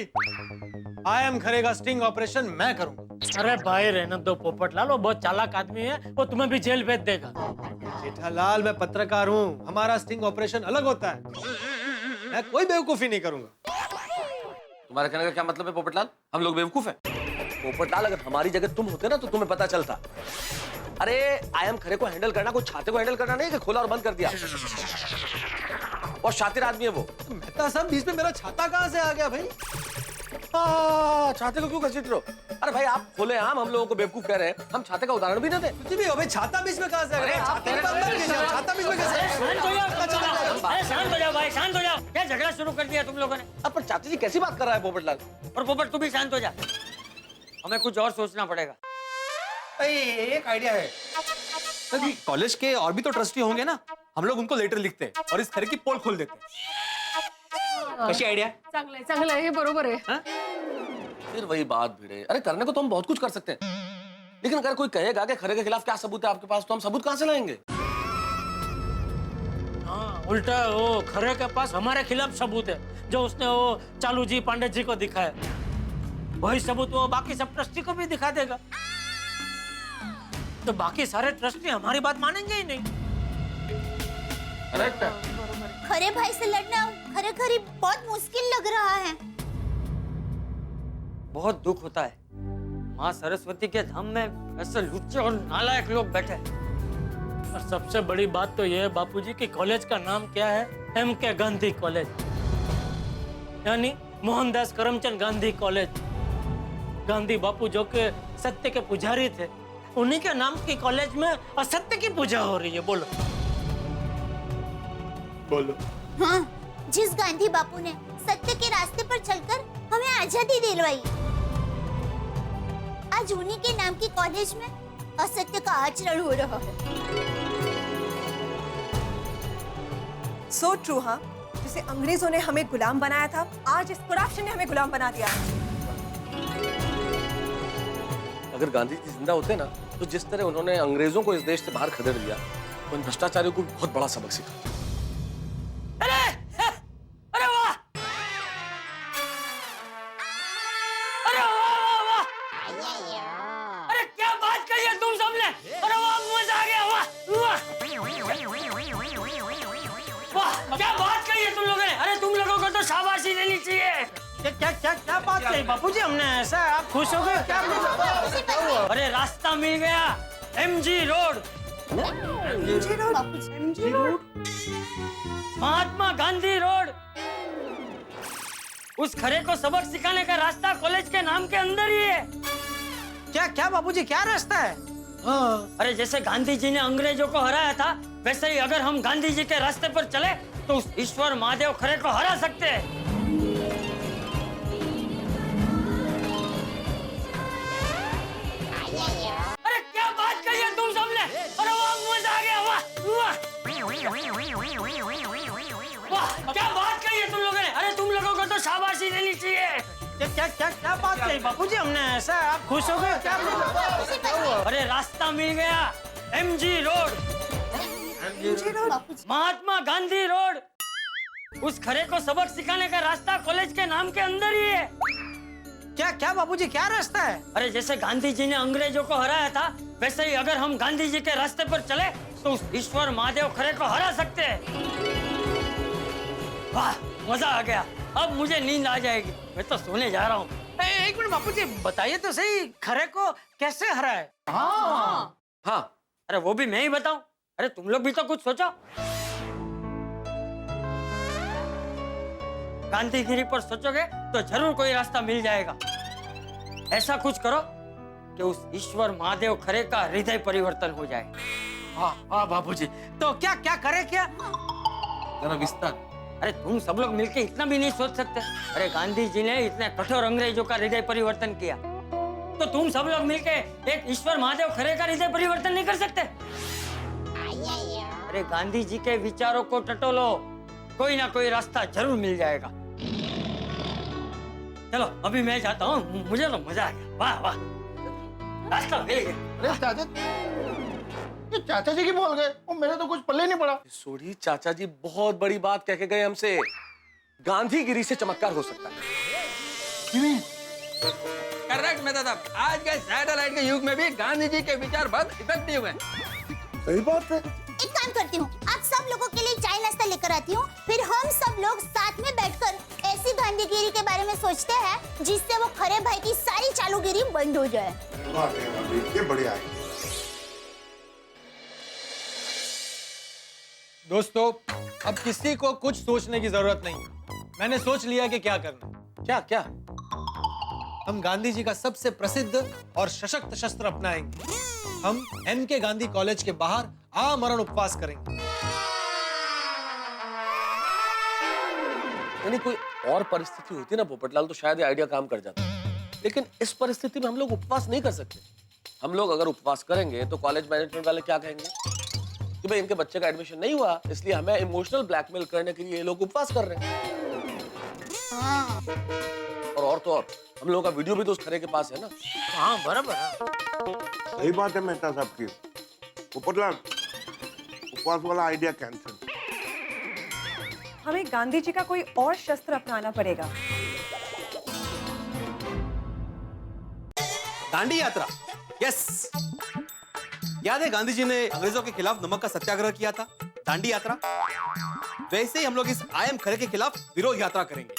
आईएम खरे का स्टिंग ऑपरेशन मैं करूंगा। अरे भाई रहने दो पोपटलाल, वो बहुत चालाक आदमी है, वो तुम्हें भी जेल भेज देगा। जेठालाल, मैं पत्रकार हूँ, हमारा स्टिंग ऑपरेशन अलग होता है। मैं कोई बेवकूफी नहीं करूंगा। तुम्हारे कहने का क्या मतलब है पोपटलाल? हम लोग बेवकूफ हैं? पोपटलाल, अगर हमारी जगह तुम होते ना तो तुम्हें पता चलता। अरे आईएम खरे को हैंडल करना कोई छाते को हैंडल करना नहीं कि खोला और बंद कर दिया। बहुत शातिर आदमी है वो। मेहता साहब, बीच में मेरा छाता कहाँ से आ गया भाई? छाते को क्यों घसीट रहे हो? अरे भाई आप खोले आम हम लोगों को बेवकूफ कह रहे हैं, हम छाते का उदाहरण भी ना दे। कुछ भी हो भाई, छाता बीच में कहाँ से आ गया? छाता बीच में कैसे? शांत हो जाओ भाई, शांत हो जाओ। क्या झगड़ा शुरू कर दिया तुम लोगों ने? अब पर चाचा जी कैसी बात कर रहा है पोपटलाल? और पोपट तू भी शांत हो जा, हमें कुछ और सोचना पड़ेगा। एक आइडिया है। कॉलेज के और भी तो ट्रस्टी होंगे ना, हम लोग उनको लेटर लिखते हैं और इस खरे की पोल खोल देते हैं। कैसी आइडिया? चांगलं आहे, हे बरोबर आहे। फिर वही बात भिड़े। अरे करने को तो हम बहुत कुछ कर सकते हैं, लेकिन अगर कोई कहेगा कि खरे के खिलाफ क्या सबूत है आपके पास, तो हम सबूत कहाँ से लाएंगे? हाँ, उल्टा वो खरे के पास हमारे खिलाफ सबूत है, जो उसने वो चालू जी पांडे जी को दिखाया। वही सबूत वो बाकी सब ट्रस्टी को भी दिखा देगा, तो बाकी सारे ट्रस्टी हमारी बात मानेंगे ही नहीं। खरे भाई से लड़ना खरे खरी बहुत मुश्किल लग रहा है। बहुत दुख होता है, माँ सरस्वती के धाम में ऐसे लुच्चे और नालायक लोग बैठे हैं। और सबसे बड़ी बात तो ये है बापूजी कि कॉलेज का नाम क्या है? M.K. गांधी कॉलेज, यानी मोहनदास करमचंद गांधी कॉलेज। गांधी बापू जो के सत्य के पुजारी थे, उन्हीं के नाम की कॉलेज में असत्य की पूजा हो रही है। बोलो बोलो। हाँ, जिस गांधी बापू ने सत्य के रास्ते पर चलकर हमें आजादी दिलवाई, आज उन्हीं के नाम की कॉलेज में असत्य का आचरण हो रहा है। So true. हाँ, जिसे अंग्रेजों ने हमें गुलाम बनाया था, आज इस करप्शन ने हमें गुलाम बना दिया है। अगर गांधी जी जिंदा होते ना, तो जिस तरह उन्होंने अंग्रेजों को इस देश से बाहर खदेड़ दिया, उन भ्रष्टाचारियों को बहुत बड़ा सबक सिखा। अरे वाह, अरे वाह वाह वाह, अरे क्या बात कही है तुम सबने। अरे वाह, मजा आ गया। वाह वाह वाह, क्या बात कही है तुम लोगों ने। अरे तुम लोगों को तो शाबाशी देनी चाहिए। क्या क्या क्या बात कही बापूजी हमने? ऐसा आप खुश हो गए क्या? अरे रास्ता मिल गया, MG road. MG road? Mahatma Gandhi road. उस खरे को सबक सिखाने का रास्ता कॉलेज के नाम के अंदर ही है। क्या क्या बापूजी, क्या रास्ता है? अरे जैसे गांधी जी ने अंग्रेजों को हराया था, वैसे ही अगर हम गांधी जी के रास्ते पर चले तो उस ईश्वर महादेव खरे को हरा सकते हैं। अरे क्या बात कही है तुम सबने। अरे वाह, मजा आ गया। वाह वाह, क्या बात कही है तुम लोगों ने। अरे तुम लोगों को तो शाबाशी देनी चाहिए। क्या क्या क्या क्या बात कही बापूजी हमने? ऐसा आप खुश हो गए क्या? अरे रास्ता मिल गया, MG road. Mahatma Gandhi road. उस खरे को सबक सिखाने का रास्ता कॉलेज के नाम के अंदर ही है। क्या क्या बापूजी, क्या रास्ता है? अरे जैसे गांधी जी ने अंग्रेजों को हराया था, वैसे ही अगर हम गांधी जी के रास्ते पर चले तो उस ईश्वर महादेव खरे को हरा सकते हैं। वाह, मजा आ गया। अब मुझे नींद आ जाएगी, मैं तो सोने जा रहा हूँ। एक मिनट बापूजी, बताइए तो सही, खरे को कैसे हराए? हाँ हाँ, अरे वो भी मैं ही बताऊं? अरे तुम लोग भी तो कुछ सोचो। गांधीगिरी पर सोचोगे तो जरूर कोई रास्ता मिल जाएगा। ऐसा कुछ करो कि उस ईश्वर महादेव खरे का हृदय परिवर्तन हो जाए। हाँ हाँ बापूजी, तो क्या क्या करे क्या? जरा विस्तार। अरे तुम सब लोग मिलके इतना भी नहीं सोच सकते। अरे गांधी जी ने इतने कठोर अंग्रेजों का हृदय परिवर्तन किया, तो तुम सब लोग मिलके एक ईश्वर महादेव खरे का हृदय परिवर्तन नहीं कर सकते? अरे गांधी जी के विचारों को टटोलो, कोई ना कोई रास्ता जरूर मिल जाएगा। चलो अभी मैं जाता हूँ, मुझे तो मजा आ गया। वाह वाह, रास्ता मिल गया। अरे चाचा जी की बोल गए, वो मेरे तो कुछ पल्ले नहीं पड़ा। सोढ़ी चाचा जी बहुत बड़ी बात कह के गए हमसे। गांधीगिरी से चमत्कार हो सकता है। करेक्ट मेहता साहब, आज के सैटेलाइट के युग में भी गांधी जी के विचार बहुत इफेक्टिव हैं। सही बात है। एक काम करती हूँ, आप सब लोगों के लिए चाय नाश्ता लेकर आती हूँ, फिर हम सब लोग साथ में बैठकर ऐसी गांधीगिरी के बारे में सोचते हैं जिससे वो खरे भाई की सारी चालूगिरी बंद हो जाए। ये बढ़िया है। दोस्तों, अब किसी को कुछ सोचने की जरूरत नहीं। मैंने सोच लिया कि क्या करना। क्या क्या? हम गांधी जी का सबसे प्रसिद्ध और सशक्त शस्त्र अपनाएंगे। हम एमके गांधी कॉलेज के बाहर आमरण उपवास करेंगे। यानी कोई और परिस्थिति होती ना पोपटलाल, तो शायद ये आइडिया काम कर जाता, लेकिन इस परिस्थिति में हम लोग उपवास नहीं कर सकते। हम लोग अगर उपवास करेंगे तो कॉलेज मैनेजमेंट वाले क्या कहेंगे कि भाई इनके बच्चे का एडमिशन नहीं हुआ, इसलिए हमें इमोशनल ब्लैकमेल करने के लिए ये लोग उपवास कर रहे हैं। और तो और हम लोगों का वीडियो भी तो उस खरे के पास है ना। हाँ बराबर। सही बात है मेहता साहब की। पोपटलाल, उपवास वाला आइडिया कैंसिल। हमें गांधी जी का कोई और शस्त्र अपनाना पड़ेगा। दांडी यात्रा, यस। याद है गांधी जी ने अंग्रेजों के खिलाफ नमक का सत्याग्रह किया था, दांडी यात्रा। वैसे ही हम लोग इस आयम खरे के खिलाफ विरोध यात्रा करेंगे।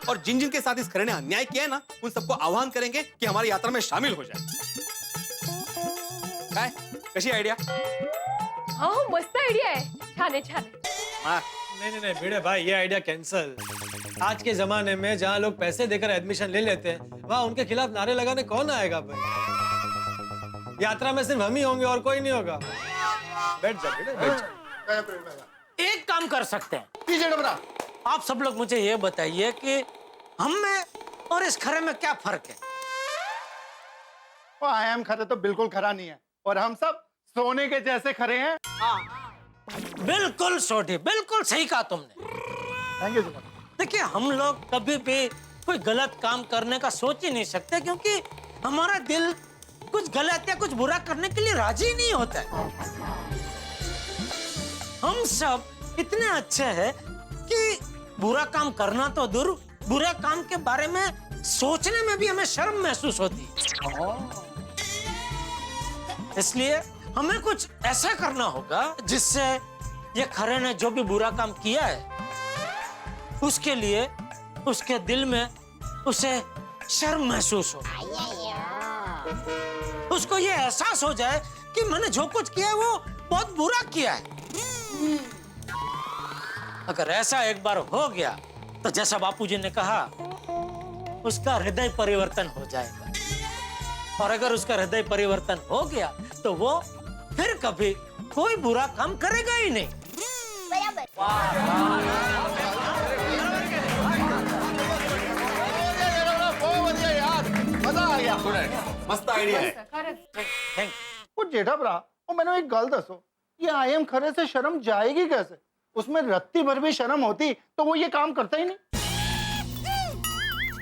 और जिन जिन के साथ इस खरे ने अन्याय किया है ना, उन सबको आह्वान करेंगे कि हमारी यात्रा में शामिल हो जाए। काय कशी आइडिया? हाँ मस्त आइडिया है, छान आहे छान आहे। नहीं नहीं भिड़े भाई, ये आइडिया कैंसिल। आज के जमाने में जहाँ लोग पैसे देकर एडमिशन ले लेते हैं, वहाँ उनके खिलाफ नारे लगाने कौन आएगा भाई? यात्रा में सिर्फ हम ही होंगे और कोई नहीं होगा। बैठ जा बेटा, बैठ जा। एक काम कर सकते हैं, पीछे डबरा। आप सब लोग मुझे ये बताइए कि हम में और इस खरे में क्या फर्क है? वो आयाम खरे तो बिल्कुल खरा नहीं है, और हम सब सोने के जैसे खरे हैं। बिल्कुल सोटी, बिल्कुल सही कहा तुमने। Thank you. देखिए, हम लोग कभी भी कोई गलत काम करने का सोच ही नहीं सकते, क्योंकि हमारा दिल कुछ गलत या कुछ बुरा करने के लिए राजी नहीं होता है। हम सब इतने अच्छे हैं कि बुरा काम करना तो दूर, बुरे काम के बारे में सोचने में भी हमें शर्म महसूस होती है। इसलिए हमें कुछ ऐसा करना होगा जिससे ये खरे ने जो भी बुरा काम किया है उसके लिए उसके दिल में उसे शर्म महसूस हो, उसको ये एहसास हो जाए कि मैंने जो कुछ किया है वो बहुत बुरा किया है। अगर ऐसा एक बार हो गया तो जैसा बापूजी ने कहा, उसका हृदय परिवर्तन हो जाएगा, और अगर उसका हृदय परिवर्तन हो गया तो वो फिर कभी कोई बुरा काम करेगा ही नहीं। मजा आ गया, मस्त आइडिया है। वो जेठा भरा, वो मैंने एक गल दसो, ये आयम खरे से शर्म जाएगी कैसे? उसमें रत्ती भर भी शर्म होती तो वो ये काम करता ही नहीं।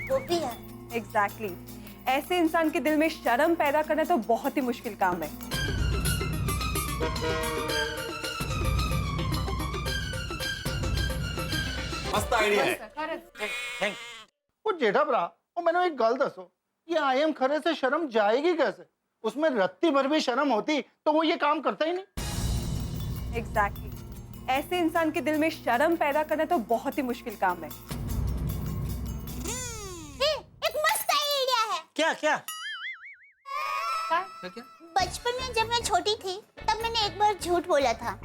वो भी है। एग्जैक्टली, ऐसे इंसान के दिल में शर्म पैदा करना तो बहुत ही मुश्किल काम है। मस्त आइडिया है। वो जेठा भरा, वो मैंने एक गल दसो, ये आयम खरे से शर्म जाएगी कैसे? उसमें रत्ती भर भी शर्म होती तो वो ये काम करता ही नहीं। एग्जैक्टली, ऐसे इंसान के दिल में शर्म पैदा करना तो बहुत ही मुश्किल काम है। एक मस्त आइडिया है। क्या क्या? बचपन में जब मैं छोटी थी तब मैंने एक बार झूठ बोला था।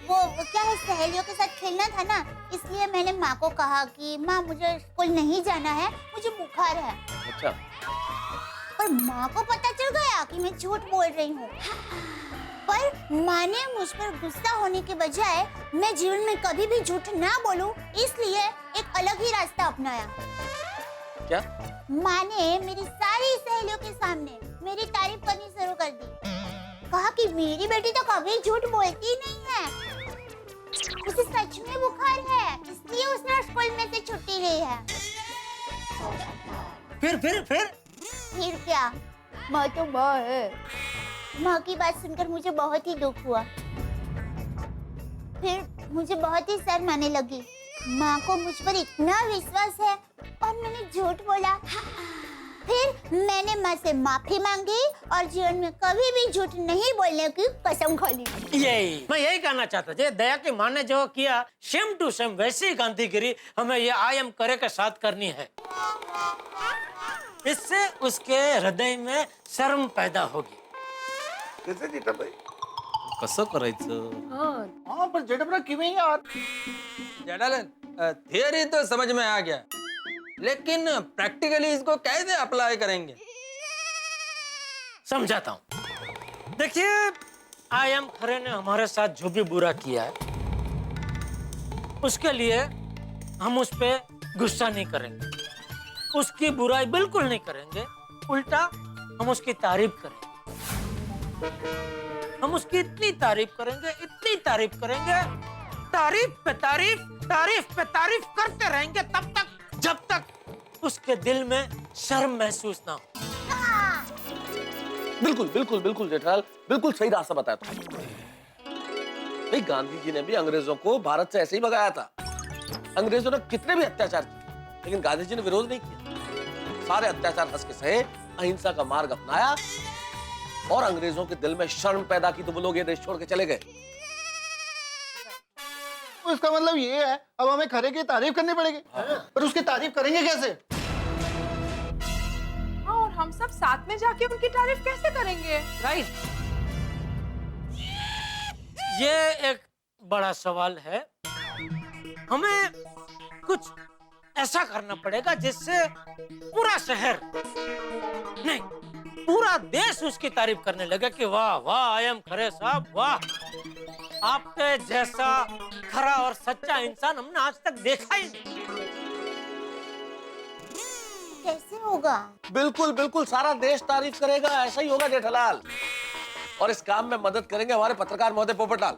वो क्या है, सहेलियों के साथ खेलना था ना, इसलिए मैंने माँ को कहा कि माँ मुझे स्कूल नहीं जाना है, मुझे बुखार है। अच्छा। पर माँ को पता चल गया कि मैं झूठ बोल रही हूँ। पर माँ ने मुझ पर गुस्सा होने के बजाय मैं जीवन में कभी भी झूठ ना बोलूं, इसलिए एक अलग ही रास्ता अपनाया। क्या? माँ ने मेरी सारी सहेलियों के सामने मेरी तारीफ करनी शुरू कर दी। कहा कि मेरी बेटी तो कभी झूठ बोलती नहीं है, उसे सच में बुखार है, इसलिए उसने स्कूल में से छुट्टी ली है। फिर क्या, माँ तो माँ है। माँ की बात सुनकर मुझे बहुत ही दुख हुआ। फिर मुझे बहुत ही शर्म आने लगी। माँ को मुझ पर इतना विश्वास है और मैंने झूठ बोला। फिर मैंने माँ से माफी मांगी और जीवन में कभी भी झूठ नहीं बोलने की कसम खा ली। मैं यही कहना चाहता था, दया की माँ ने जो किया सेम टू सेम वैसी ही गांधीगिरी हमें ये आयम करे के साथ करनी है। इससे उसके हृदय में शर्म पैदा होगी। कैसे जेठा भाई? कसं करायचं? हाँ पर जेठा भरा किवें यार? जेठालाल, थियरी तो समझ में आ गया, लेकिन प्रैक्टिकली इसको कैसे अप्लाई करेंगे? समझाता हूँ। देखिए, आयम खरे ने हमारे साथ जो भी बुरा किया है उसके लिए हम उस पे गुस्सा नहीं करेंगे, उसकी बुराई बिल्कुल नहीं करेंगे, उल्टा हम उसकी तारीफ करेंगे। हम उसकी इतनी तारीफ करेंगे, इतनी तारीफ करेंगे, तारीफ पे तारीफ, तारीफ पे तारीफ करते रहेंगे तब तक जब तक उसके दिल में शर्म महसूस ना हो। बिल्कुल बिल्कुल बिल्कुल जेठालाल, बिल्कुल सही रास्ता बताया तुमने। भाई गांधी जी ने भी अंग्रेजों को भारत से ऐसे ही भगाया था। अंग्रेजों ने कितने भी अत्याचार किए, लेकिन गांधी जी ने विरोध नहीं किया। सारे अत्याचार हंस के सहे, अहिंसा का मार्ग अपनाया और अंग्रेजों के दिल में शर्म पैदा की तो वो लोग ये देश छोड़ के चले गए। इसका मतलब ये है अब हमें खरे की तारीफ करनी पड़ेगी। पर उसकी तारीफ करेंगे कैसे? हाँ, और हम सब साथ में जाके उनकी तारीफ कैसे करेंगे? राइट, ये एक बड़ा सवाल है। हमें कुछ ऐसा करना पड़ेगा जिससे पूरा शहर नहीं, पूरा देश उसकी तारीफ करने लगा कि वाह वाह आई एम खरे साहब वाह, आपके जैसा खरा और सच्चा इंसान हमने आज तक देखा ही नहीं। कैसे होगा? बिल्कुल बिल्कुल सारा देश तारीफ करेगा, ऐसा ही होगा जेठालाल। और इस काम में मदद करेंगे हमारे पत्रकार महोदय पोपटलाल।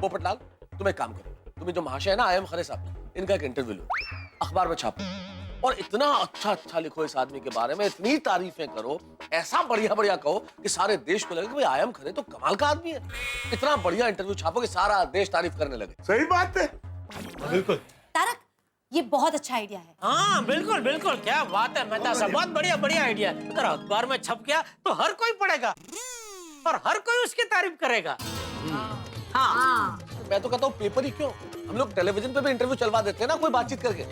पोपटलाल तुम एक काम करो, तुम्हें जो महाशय है ना आई एम खरे साहब, इनका एक इंटरव्यू लो, अखबार में छापो और इतना अच्छा अच्छा लिखो इस आदमी के बारे में, इतनी तारीफें करो, ऐसा बढ़िया बढ़िया कहो कि सारे देश को लगे कि भाई आई एम खरे तो कमाल का आदमी है। इतना बढ़िया इंटरव्यू छापो कि सारा देश तारीफ करने लगे। सही बात है। बिल्कुल तारक, ये बहुत अच्छा आइडिया है। हाँ बिल्कुल बिल्कुल, क्या बात है मेहता साहब, बहुत बढ़िया बढ़िया आइडिया। अगर अखबार में छप गया तो हर कोई पढ़ेगा और हर कोई उसकी तारीफ करेगा। हाँ। मैं तो कहता हूँ पेपर ही क्यों, हम लोग टेलीविजन पे भी इंटरव्यू चलवा देते हैं ना, कोई बातचीत करके।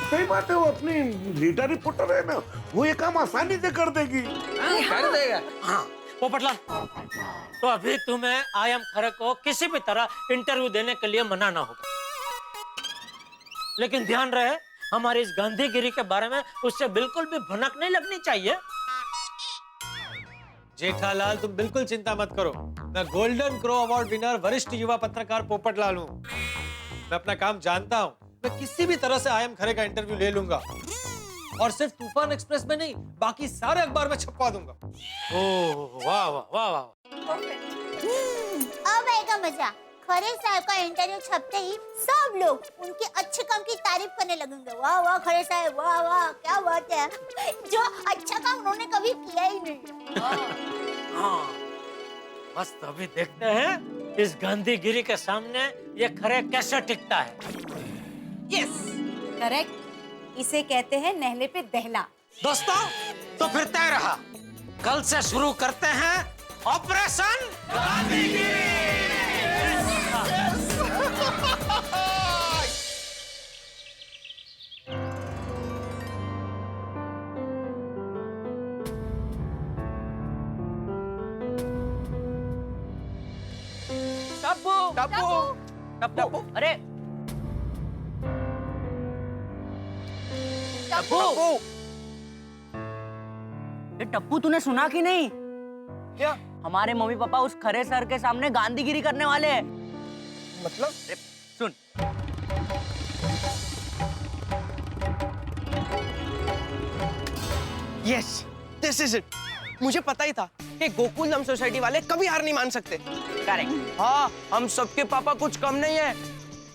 सही बात है, वो अपनी लीडर रिपोर्टर है ना, वो ये काम आसानी से कर देगी। कर देगा। हाँ पोपटलाल, तो अभी तुम्हें आई एम खरे को किसी भी तरह इंटरव्यू देने के लिए मना ना होगा, लेकिन ध्यान रहे हमारी इस गांधीगिरी के बारे में उससे बिल्कुल भी भनक नहीं लगनी चाहिए। जेठालाल तुम बिल्कुल चिंता मत करो, मैं गोल्डन क्रो अवार्ड विनर वरिष्ठ युवा पत्रकार पोपटलाल हूँ। मैं अपना काम जानता हूँ, मैं किसी भी तरह से आई एम खरे का इंटरव्यू ले लूंगा और सिर्फ तूफान एक्सप्रेस में नहीं, बाकी सारे अखबार में छपवा दूंगा। ओह वाह वाह वाह वाह। अब आएगा मजा। खरे साहब का इंटरव्यू छपते ही सब लोग उनके अच्छे काम की तारीफ करने लगेंगे। वाह वाह खरे साहब, वाह वाह क्या बात है, जो अच्छा काम उन्होंने कभी किया ही नहीं। हाँ बस तो अभी देखते हैं इस गांधीगिरी के सामने ये खरे कैसे टिकता है। यस करेक्ट, इसे कहते हैं नहले पे दहला। दोस्तों तो फिर तय रहा, कल से शुरू करते हैं ऑपरेशन गांधीगिरी। टप्पू टप्पू टप्पू, अरे टप्पू, ये टप्पू तूने सुना कि नहीं? क्या? हमारे मम्मी पापा उस खरे सर के सामने गांधीगिरी करने वाले हैं। मतलब? सुन। Yes, this is it. मुझे पता ही था कि गोकुलधाम सोसाइटी वाले कभी हार नहीं मान सकते। करेक्ट। हाँ, हम सबके पापा कुछ कम नहीं है।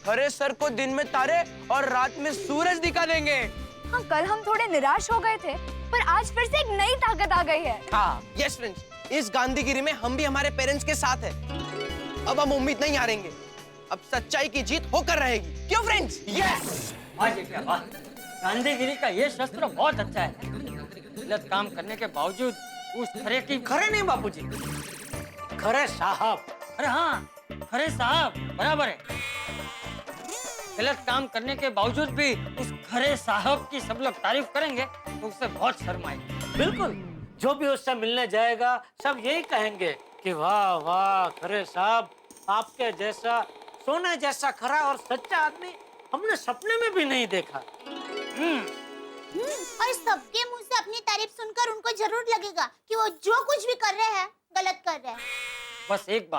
खरे सर को दिन में तारे और रात में सूरज दिखा देंगे। हाँ, कल हम थोड़े निराश हो गए थे, पर आज फिर से एक नई ताकत आ गई है। हाँ, यस फ्रेंड्स, इस गांधीगिरी में हम भी हमारे पेरेंट्स के साथ है। अब हम उम्मीद नहीं हारेंगे, अब सच्चाई की जीत होकर रहेगी। क्यों फ्रेंड्स? यस। गांधीगिरी का ये शस्त्र बहुत अच्छा है। गलत काम करने के बावजूद उस खरे की, खरे नहीं बापूजी, खरे साहब, अरे हाँ खरे साहब बराबर है। गलत काम करने के बावजूद भी उस खरे साहब की सब लोग तारीफ करेंगे तो उससे बहुत शर्म आएगी। बिल्कुल, जो भी उससे मिलने जाएगा सब यही कहेंगे कि वाह वाह खरे साहब, आपके जैसा सोने जैसा खरा और सच्चा आदमी हमने सपने में भी नहीं देखा। और सबके मुंह से अपनी तारीफ सुनकर उनको जरूर लगेगा कि वो जो कुछ भी कर रहे हैं गलत कर रहे हैं। बस एक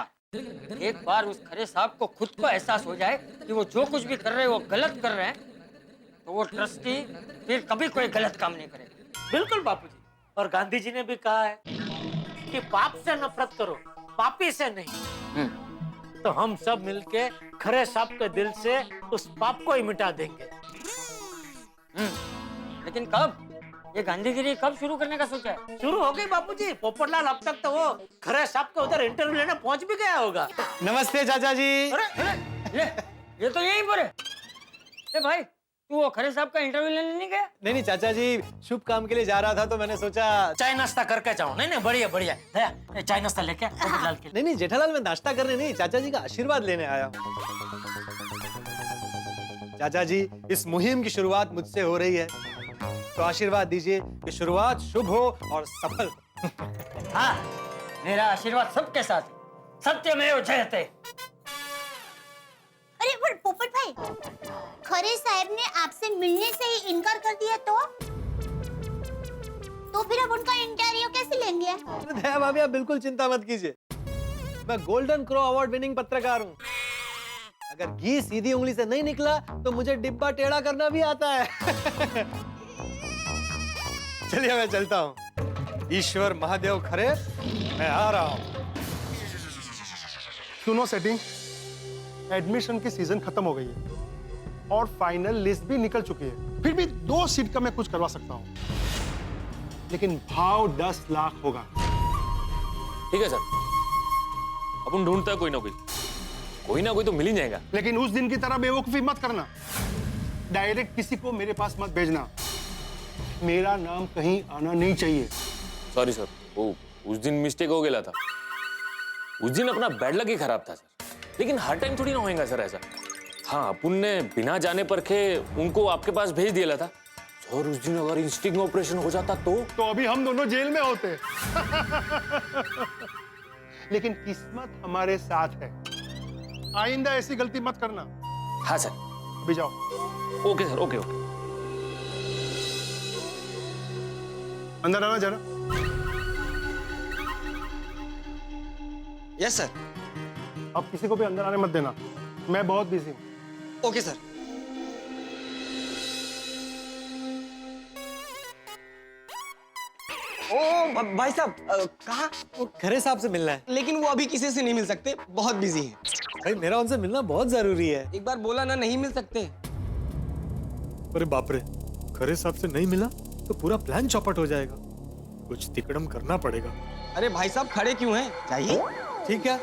बार उस खरे साहब को खुद को एहसास हो जाए कि वो जो कुछ भी कर रहे हैं वो गलत कर रहे हैं, तो वो ट्रस्टी फिर कभी कोई गलत काम नहीं करेगा। बिल्कुल बापूजी, और गांधी जी ने भी कहा है कि पाप से नफरत करो, पापी से नहीं। तो हम सब मिलके खरे साहब के दिल से उस पाप को ही मिटा देंगे। लेकिन कब? ये गांधीगिरी कब शुरू करने का सोचा है? शुरू हो गई बापूजी। पोपटलाल अब तक तो वो खरे साहब के उधर इंटरव्यू लेने पहुंच भी गया होगा। नमस्ते चाचा जी। अरे ये तो यहीं पर है। ए भाई, तू वो खरे साहब का इंटरव्यू लेने नहीं गया? नहीं चाचा जी, शुभ काम के लिए जा रहा था तो मैंने सोचा चाय नाश्ता करके जाऊं। नहीं बढ़िया बढ़िया, चाय नाश्ता लेके पोपटलाल के। नहीं जेठालाल, मैं नाश्ता करने नहीं, चाचा जी का आशीर्वाद लेने आया हूँ। चाचा जी, इस मुहिम की शुरुआत मुझसे हो रही है, तो आशीर्वाद दीजिए कि शुरुआत शुभ हो और सफल। हाँ, मेरा आशीर्वाद सबके साथ है। सत्यमेव जयते। अरे पर पोपट भाई, खरे साहब ने आपसे मिलने से ही इनकार कर दिया तो तो फिर हम उनका इंटरव्यू कैसे लेंगे? दया भाभी आप बिल्कुल चिंता मत कीजिए, मैं गोल्डन क्रो अवार्ड विनिंग पत्रकार हूँ। अगर घी सीधी उंगली से नहीं निकला तो मुझे डिब्बा टेढ़ा करना भी आता है। चलिए मैं चलता हूँ। ईश्वर महादेव खरे, मैं आ रहा हूँ। सुनो सेटिंग, एडमिशन की सीजन खत्म हो गई है और फाइनल लिस्ट भी निकल चुकी है। फिर भी 2 सीट का मैं कुछ करवा सकता हूँ, लेकिन भाव 10 लाख होगा। ठीक है सर, अपन ढूंढता है कोई ना कोई तो मिल ही जाएगा। लेकिन उस दिन की तरह बेवकूफी मत करना, डायरेक्ट किसी को मेरे पास मत भेजना, मेरा नाम कहीं आना नहीं चाहिए। सॉरी सर, वो उस दिन मिस्टेक हो गया था। उस दिन अपना बैड लक ही खराब था सर, लेकिन हर टाइम थोड़ी ना होएगा सर ऐसा। हाँ, अपन ने बिना जाने परखे उनको आपके पास भेज दिया था। और उस दिन अगर इंस्टिंग ऑपरेशन हो जाता तो अभी हम दोनों जेल में होते। लेकिन किस्मत हमारे साथ है, आइंदा ऐसी गलती मत करना। हाँ सर, अभी जाओ। Okay sir, okay okay. अंदर आना जरा। Yes sir. अब किसी को भी अंदर आने मत देना, मैं बहुत बिजी हूँ। Okay sir. ओ भाई साहब, कहाँ? वो खरे साहब से मिलना है। लेकिन वो अभी किसी से नहीं मिल सकते, बहुत बिजी हैं। भाई मेरा उनसे मिलना बहुत जरूरी है। एक बार बोला ना, नहीं मिल सकते। अरे बाप रे, खरे साहब से नहीं मिला तो पूरा प्लान चौपट हो जाएगा। कुछ तिकड़म करना पड़ेगा। अरे भाई साहब खड़े क्यों हैं? चाहिए। ठीक है,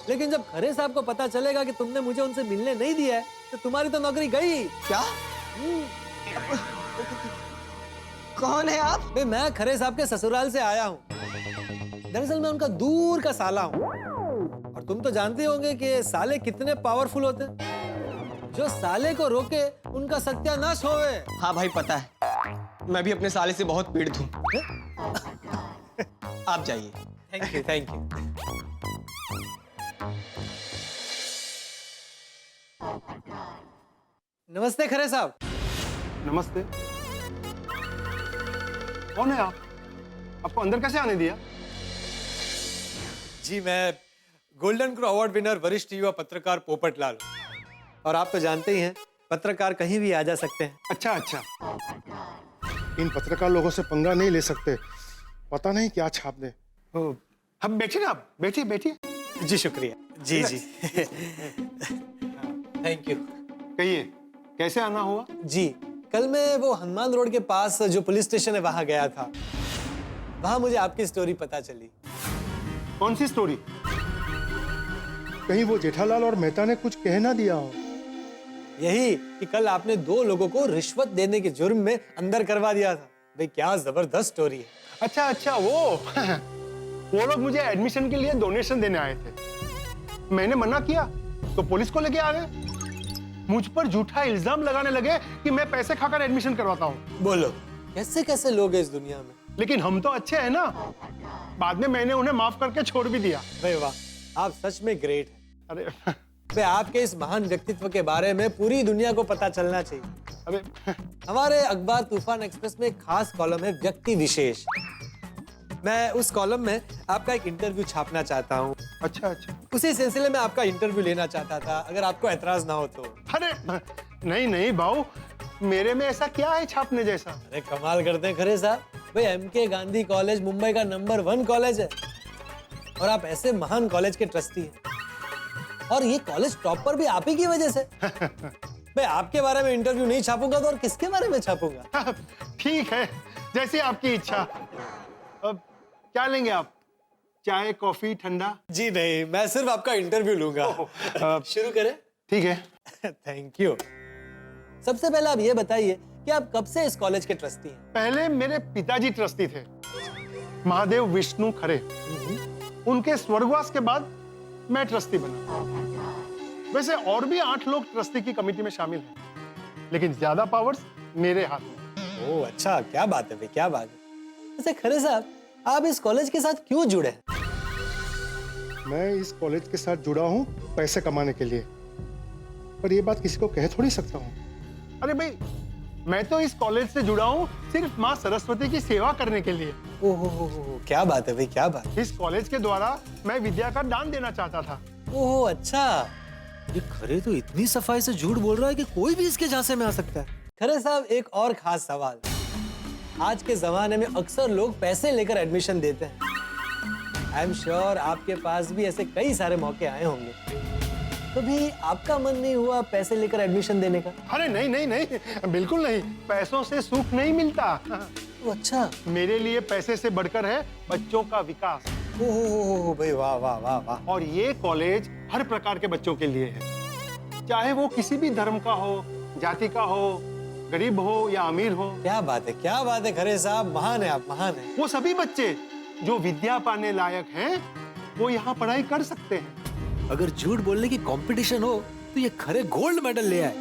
लेकिन जब खरे साहब को पता चलेगा कि तुमने मुझे उनसे मिलने नहीं दिया है तो तुम्हारी तो नौकरी गई। क्या? कौन है आप? मैं खरे साहब के ससुराल से आया हूँ। दरअसल मैं उनका दूर का साला हूँ, और तुम तो जानते होंगे कि साले कितने पावरफुल होते हैं। जो साले को रोके उनका सत्यानाश होवे। हाँ भाई पता है, मैं भी अपने साले से बहुत पीड़ित हूँ। आप जाइए। Thank you, thank you. नमस्ते खरे साहब। नमस्ते। कौन है आप? आपको अंदर कैसे आने दिया? जी मैं गोल्डन क्रो अवार्ड विनर वरिष्ठ युवा पत्रकार पोपटलाल, और आप तो जानते ही हैं पत्रकार कहीं भी आ जा सकते हैं। अच्छा अच्छा, इन पत्रकार लोगों से पंगा नहीं ले सकते, पता नहीं क्या छाप दे। हम बैठिए ना, आप बैठिए बैठिए। जी शुक्रिया। जी जी। Thank you. कहिए कैसे आना हुआ? जी कल मैं वो हनुमान रोड के पास जो पुलिस स्टेशन है वहां गया था। वहां मुझे आपकी स्टोरी पता चली। कौन सी स्टोरी? कहीं वो जेठालाल और मेहता ने कुछ कह ना दिया हो? यही कि कल आपने 2 लोगों को रिश्वत देने के जुर्म में अंदर करवा दिया था। भाई क्या जबरदस्त स्टोरी है। अच्छा अच्छा, वो लोग मुझे एडमिशन के लिए डोनेशन देने आए थे। मैंने मना किया तो पुलिस को लेके आ गए। मुझ पर झूठा इल्जाम लगाने लगे कि मैं पैसे खाकर एडमिशन करवाता हूँ। बोलो कैसे कैसे लोग हैं इस दुनिया में। लेकिन हम तो अच्छे हैं ना, बाद में मैंने उन्हें माफ करके छोड़ भी दिया। भाई वाह, आप सच में ग्रेट हैं। अरे भाई आपके इस महान व्यक्तित्व के बारे में पूरी दुनिया को पता चलना चाहिए। अरे हमारे अखबार तूफान एक्सप्रेस में एक खास कॉलम है व्यक्ति विशेष। मैं उस कॉलम में आपका एक इंटरव्यू छापना चाहता हूँ। अच्छा अच्छा, उसी सिलसिले में आपका इंटरव्यू लेना चाहता था, अगर आपको ऐतराज ना हो तो। अरे नहीं नहीं भाऊ, मेरे में ऐसा क्या है छापने जैसा? अरे कमाल करते हैं खरे साहब। भाई MK गांधी कॉलेज मुंबई का नंबर 1 कॉलेज है, और आप ऐसे महान कॉलेज के ट्रस्टी हैं, और ये कॉलेज टॉपर भी आप ही की वजह से। मैं आपके बारे में इंटरव्यू नहीं छापूंगा तो और किसके बारे में छापूंगा? ठीक है, जैसी आपकी इच्छा। अब क्या लेंगे आप? चाय, कॉफी, ठंडा? जी नहीं, मैं सिर्फ आपका इंटरव्यू लूंगा। शुरू करें? ठीक है। Thank you. सबसे पहले आप ये बताइए कि आप कब से इस कॉलेज के ट्रस्टी हैं? पहले मेरे पिताजी ट्रस्टी थे, महादेव विष्णु खरे। उनके स्वर्गवास के बाद मैं ट्रस्टी बना। वैसे और भी 8 लोग ट्रस्टी की कमेटी में शामिल हैं, लेकिन ज्यादा पावर्स मेरे हाथ में। ओह अच्छा, क्या बात है भाई, क्या बात है। वैसे खरे साहब, आप इस कॉलेज के साथ क्यों जुड़े? मैं इस कॉलेज के साथ जुड़ा हूँ पैसे कमाने के लिए, पर ये बात किसी को कह थोड़ी सकता हूँ। अरे भाई, मैं तो इस कॉलेज से जुड़ा हूँ सिर्फ माँ सरस्वती की सेवा करने के लिए। ओहो, क्या बात है भाई, क्या बात। इस कॉलेज के द्वारा मैं विद्या का दान देना चाहता था। ओहो अच्छा, ये खरे तो इतनी सफाई से झूठ बोल रहा है कि कोई भी इसके झांसे में आ सकता है। खरे साहब, एक और खास सवाल। आज के जमाने में अक्सर लोग पैसे लेकर एडमिशन देते हैं। आई एम श्योर आपके पास भी ऐसे कई सारे मौके आए होंगे, तो भी आपका मन नहीं हुआ पैसे लेकर एडमिशन देने का? अरे नहीं नहीं नहीं, बिल्कुल नहीं। पैसों से सुख नहीं मिलता। अच्छा, मेरे लिए पैसे से बढ़कर है बच्चों का विकास। ओहो भाई, वाह वाह वाह वाह। और ये कॉलेज हर प्रकार के बच्चों के लिए है, चाहे वो किसी भी धर्म का हो, जाति का हो, गरीब हो या अमीर हो। क्या बात है, क्या बात है खरे साहब, महान है आप, महान है। वो सभी बच्चे जो विद्या पाने लायक हैं, वो यहाँ पढ़ाई कर सकते हैं। अगर झूठ बोलने की कंपटीशन हो तो ये खरे गोल्ड मेडल ले आए।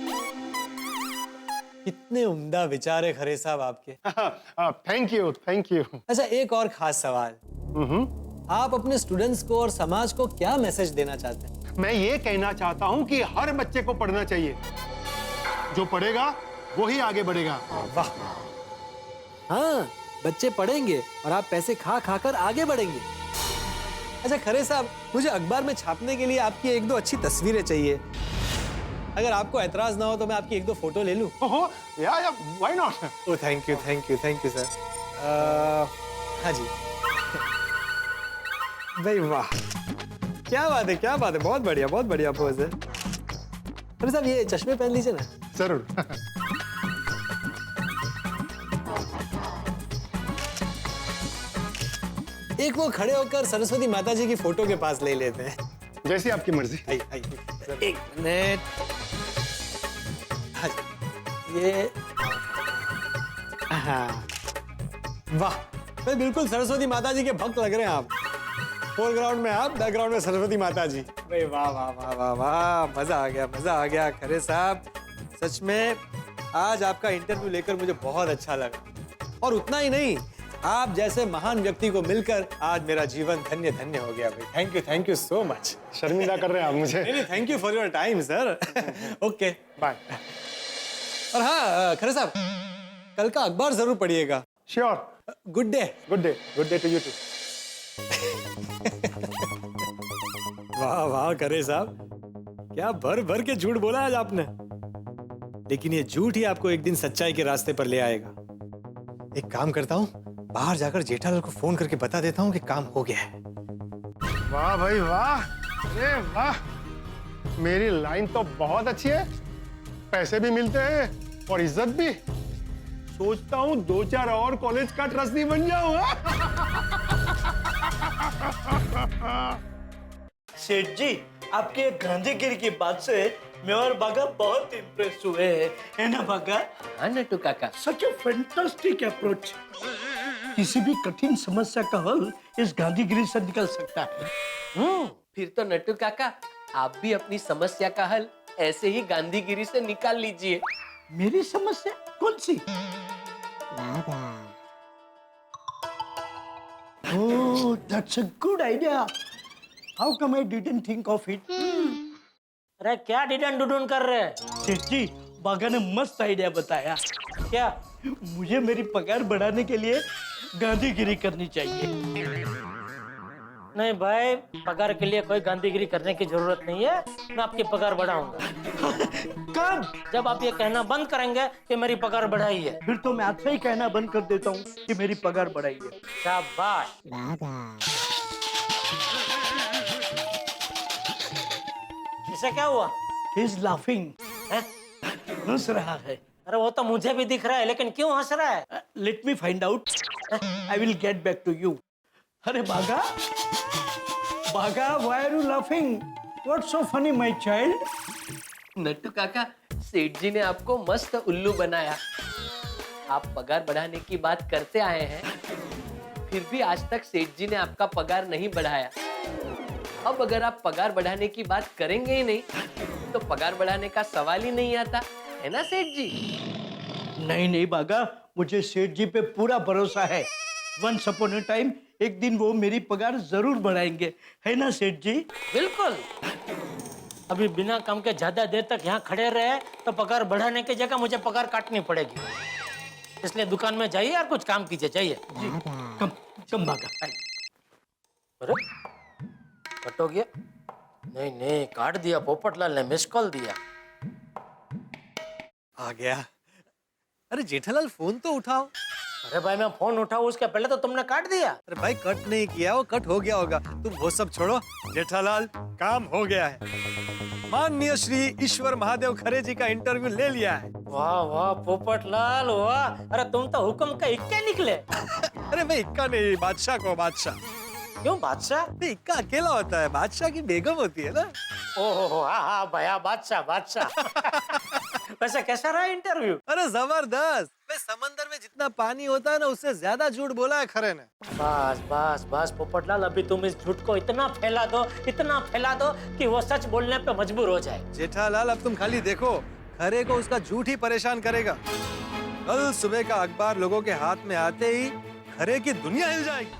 कितने उम्दा विचार है खरे साहब आपके। Thank you, thank you. अच्छा, एक और खास सवाल। आप अपने स्टूडेंट्स को और समाज को क्या मैसेज देना चाहते हैं? मैं ये कहना चाहता हूँ कि हर बच्चे को पढ़ना चाहिए। जो पढ़ेगा वो ही आगे बढ़ेगा। वाह। हाँ, बच्चे पढ़ेंगे और आप पैसे खा खा कर आगे बढ़ेंगे। अच्छा खरे साहब, मुझे अखबार में छापने के लिए आपकी एक दो अच्छी तस्वीरें चाहिए। अगर आपको एतराज ना हो तो मैं आपकी एक दो फोटो ले लूं। ओहो, या why not. Oh thank you, thank you, thank you sir. हाँ जी। भाई वाह, क्या बात है, क्या बात है, बहुत बढ़िया पोज है। खरे साहब, ये चश्मे पहन लीजिए ना। जरूर। एक वो खड़े होकर सरस्वती माता जी की फोटो के पास ले लेते हैं। जैसी आपकी मर्जी। एक मिनट। हाँ जी, ये हाँ, वाह, भाई बिल्कुल सरस्वती माता जी के भक्त लग रहे हैं आप। फोरग्राउंड में आप, बैकग्राउंड में सरस्वती माता जी। भाई वाह वाह वाह वाह वाह, मजा आ गया, मजा आ गया। खरे साहब, सच में आज आपका इंटरव्यू लेकर मुझे बहुत अच्छा लगा। और उतना ही नहीं, आप जैसे महान व्यक्ति को मिलकर आज मेरा जीवन धन्य धन्य हो गया भाई। Thank you so much. शर्मिंदा कर रहे हैं आप मुझे। नहीं, thank you for your time sir. Okay bye. और हाँ खरे साहब, कल का अखबार जरूर पढ़िएगा। Sure. Good day. Good day. Good day to you too. वाह वाह खरे साहब, क्या भर भर के झूठ बोला आज आपने। लेकिन ये झूठ ही आपको एक दिन सच्चाई के रास्ते पर ले आएगा। एक काम करता हूँ, बाहर जाकर जेठालाल को फोन करके बता देता हूँ कि काम हो गया है। वाह भाई वाह, अरे वाह, मेरी लाइन तो बहुत अच्छी है। पैसे भी मिलते हैं और इज्जत भी। सोचता हूँ 2-4 और कॉलेज का ट्रस्टी बन जाऊँ। सेठ जी, आपके गांधीगिरी की बात से मैं और बागा बहुत इम्प्रेस हुए हैं, है ना बागा? हाँ नट्टू काका। सच ए फैंटास्टिक अप्रोच। किसी भी कठिन समस्या का हल इस गांधीगिरी से निकल सकता है। फिर तो नट्टू काका, आप भी अपनी समस्या का हल ऐसे ही गांधीगिरी से निकाल लीजिए। मेरी समस्या कौन सी? Oh, that's a good idea. How come I didn't think of it? अरे क्या डिडन डुडन कर रहे हैं? सेठ जी, बागा ने मस्त आइडिया बताया। क्या? मुझे मेरी पगार बढ़ाने के लिए गांधीगिरी करनी चाहिए। नहीं भाई, पगार के लिए कोई गांधीगिरी करने की जरूरत नहीं है। मैं आपकी पगार बढ़ाऊंगा। कब? जब आप ये कहना बंद करेंगे कि मेरी पगार बढ़ाइए। फिर तो मैं आज से ही कहना बंद कर देता हूँ कि मेरी पगार बढ़ाइए। शाबाश। इसे क्या हुआ? He is laughing. हंस रहा है। अरे वो तो मुझे भी दिख रहा है, लेकिन क्यों हंस रहा है? Let me find out. I will get back to you. अरे बागा, बागा, why are you laughing? What's so funny, my child? Nattu काका, सेठ जी ने आपको मस्त उल्लू बनाया। आप पगार बढ़ाने की बात करते आए हैं, फिर भी आज तक सेठ जी ने आपका पगार नहीं बढ़ाया। अब अगर आप पगार बढ़ाने की बात करेंगे ही नहीं, तो पगार बढ़ाने का सवाल ही नहीं आता, है ना सेठ जी? नहीं नहीं बागा, मुझे सेठ जी पे पूरा भरोसा है। Once upon a time, एक दिन वो मेरी पगार जरूर बढ़ाएंगे, है ना सेठ जी? बिल्कुल। अभी बिना काम के ज्यादा देर तक यहाँ खड़े रहे तो पगार बढ़ाने की जगह मुझे पगार काटनी पड़ेगी। इसलिए दुकान में जाइए और कुछ काम कीजिए, जाइए। कम भागा। अरे कट हो गया? नहीं नहीं, काट दिया। पोपटलाल ने मिस कॉल दिया। आ गया। अरे जेठालाल फोन तो उठाओ। अरे भाई मैं फोन उठाऊं उसके पहले तो तुमने काट दिया। अरे भाई कट नहीं किया, वो कट हो गया होगा। तुम वो सब छोड़ो। जेठालाल काम हो गया है। माननीय श्री ईश्वर महादेव खरे जी का इंटरव्यू ले लिया है। वाह वाह पोपटलाल वाह। अरे तुम तो हुक्म का इक्का निकले। अरे मैं इक्का नहीं, बादशाह को बादशाह। क्यों बादशाह? इक्का अकेला होता है, बादशाह की बेगम होती है ना। ओहो हाँ हाँ भैया, बादशाह बादशाह। वैसे कैसा रहा इंटरव्यू? अरे जबरदस्त। मैं समंदर में जितना पानी होता है ना उससे ज्यादा झूठ बोला है खरे ने। बस बस बस पोपटलाल, अभी तुम इस झूठ को इतना फैला दो कि वो सच बोलने पे मजबूर हो जाए। जेठालाल अब तुम खाली देखो, खरे को उसका झूठ ही परेशान करेगा। कल सुबह का अखबार लोगों के हाथ में आते ही खरे की दुनिया हिल जाएगी।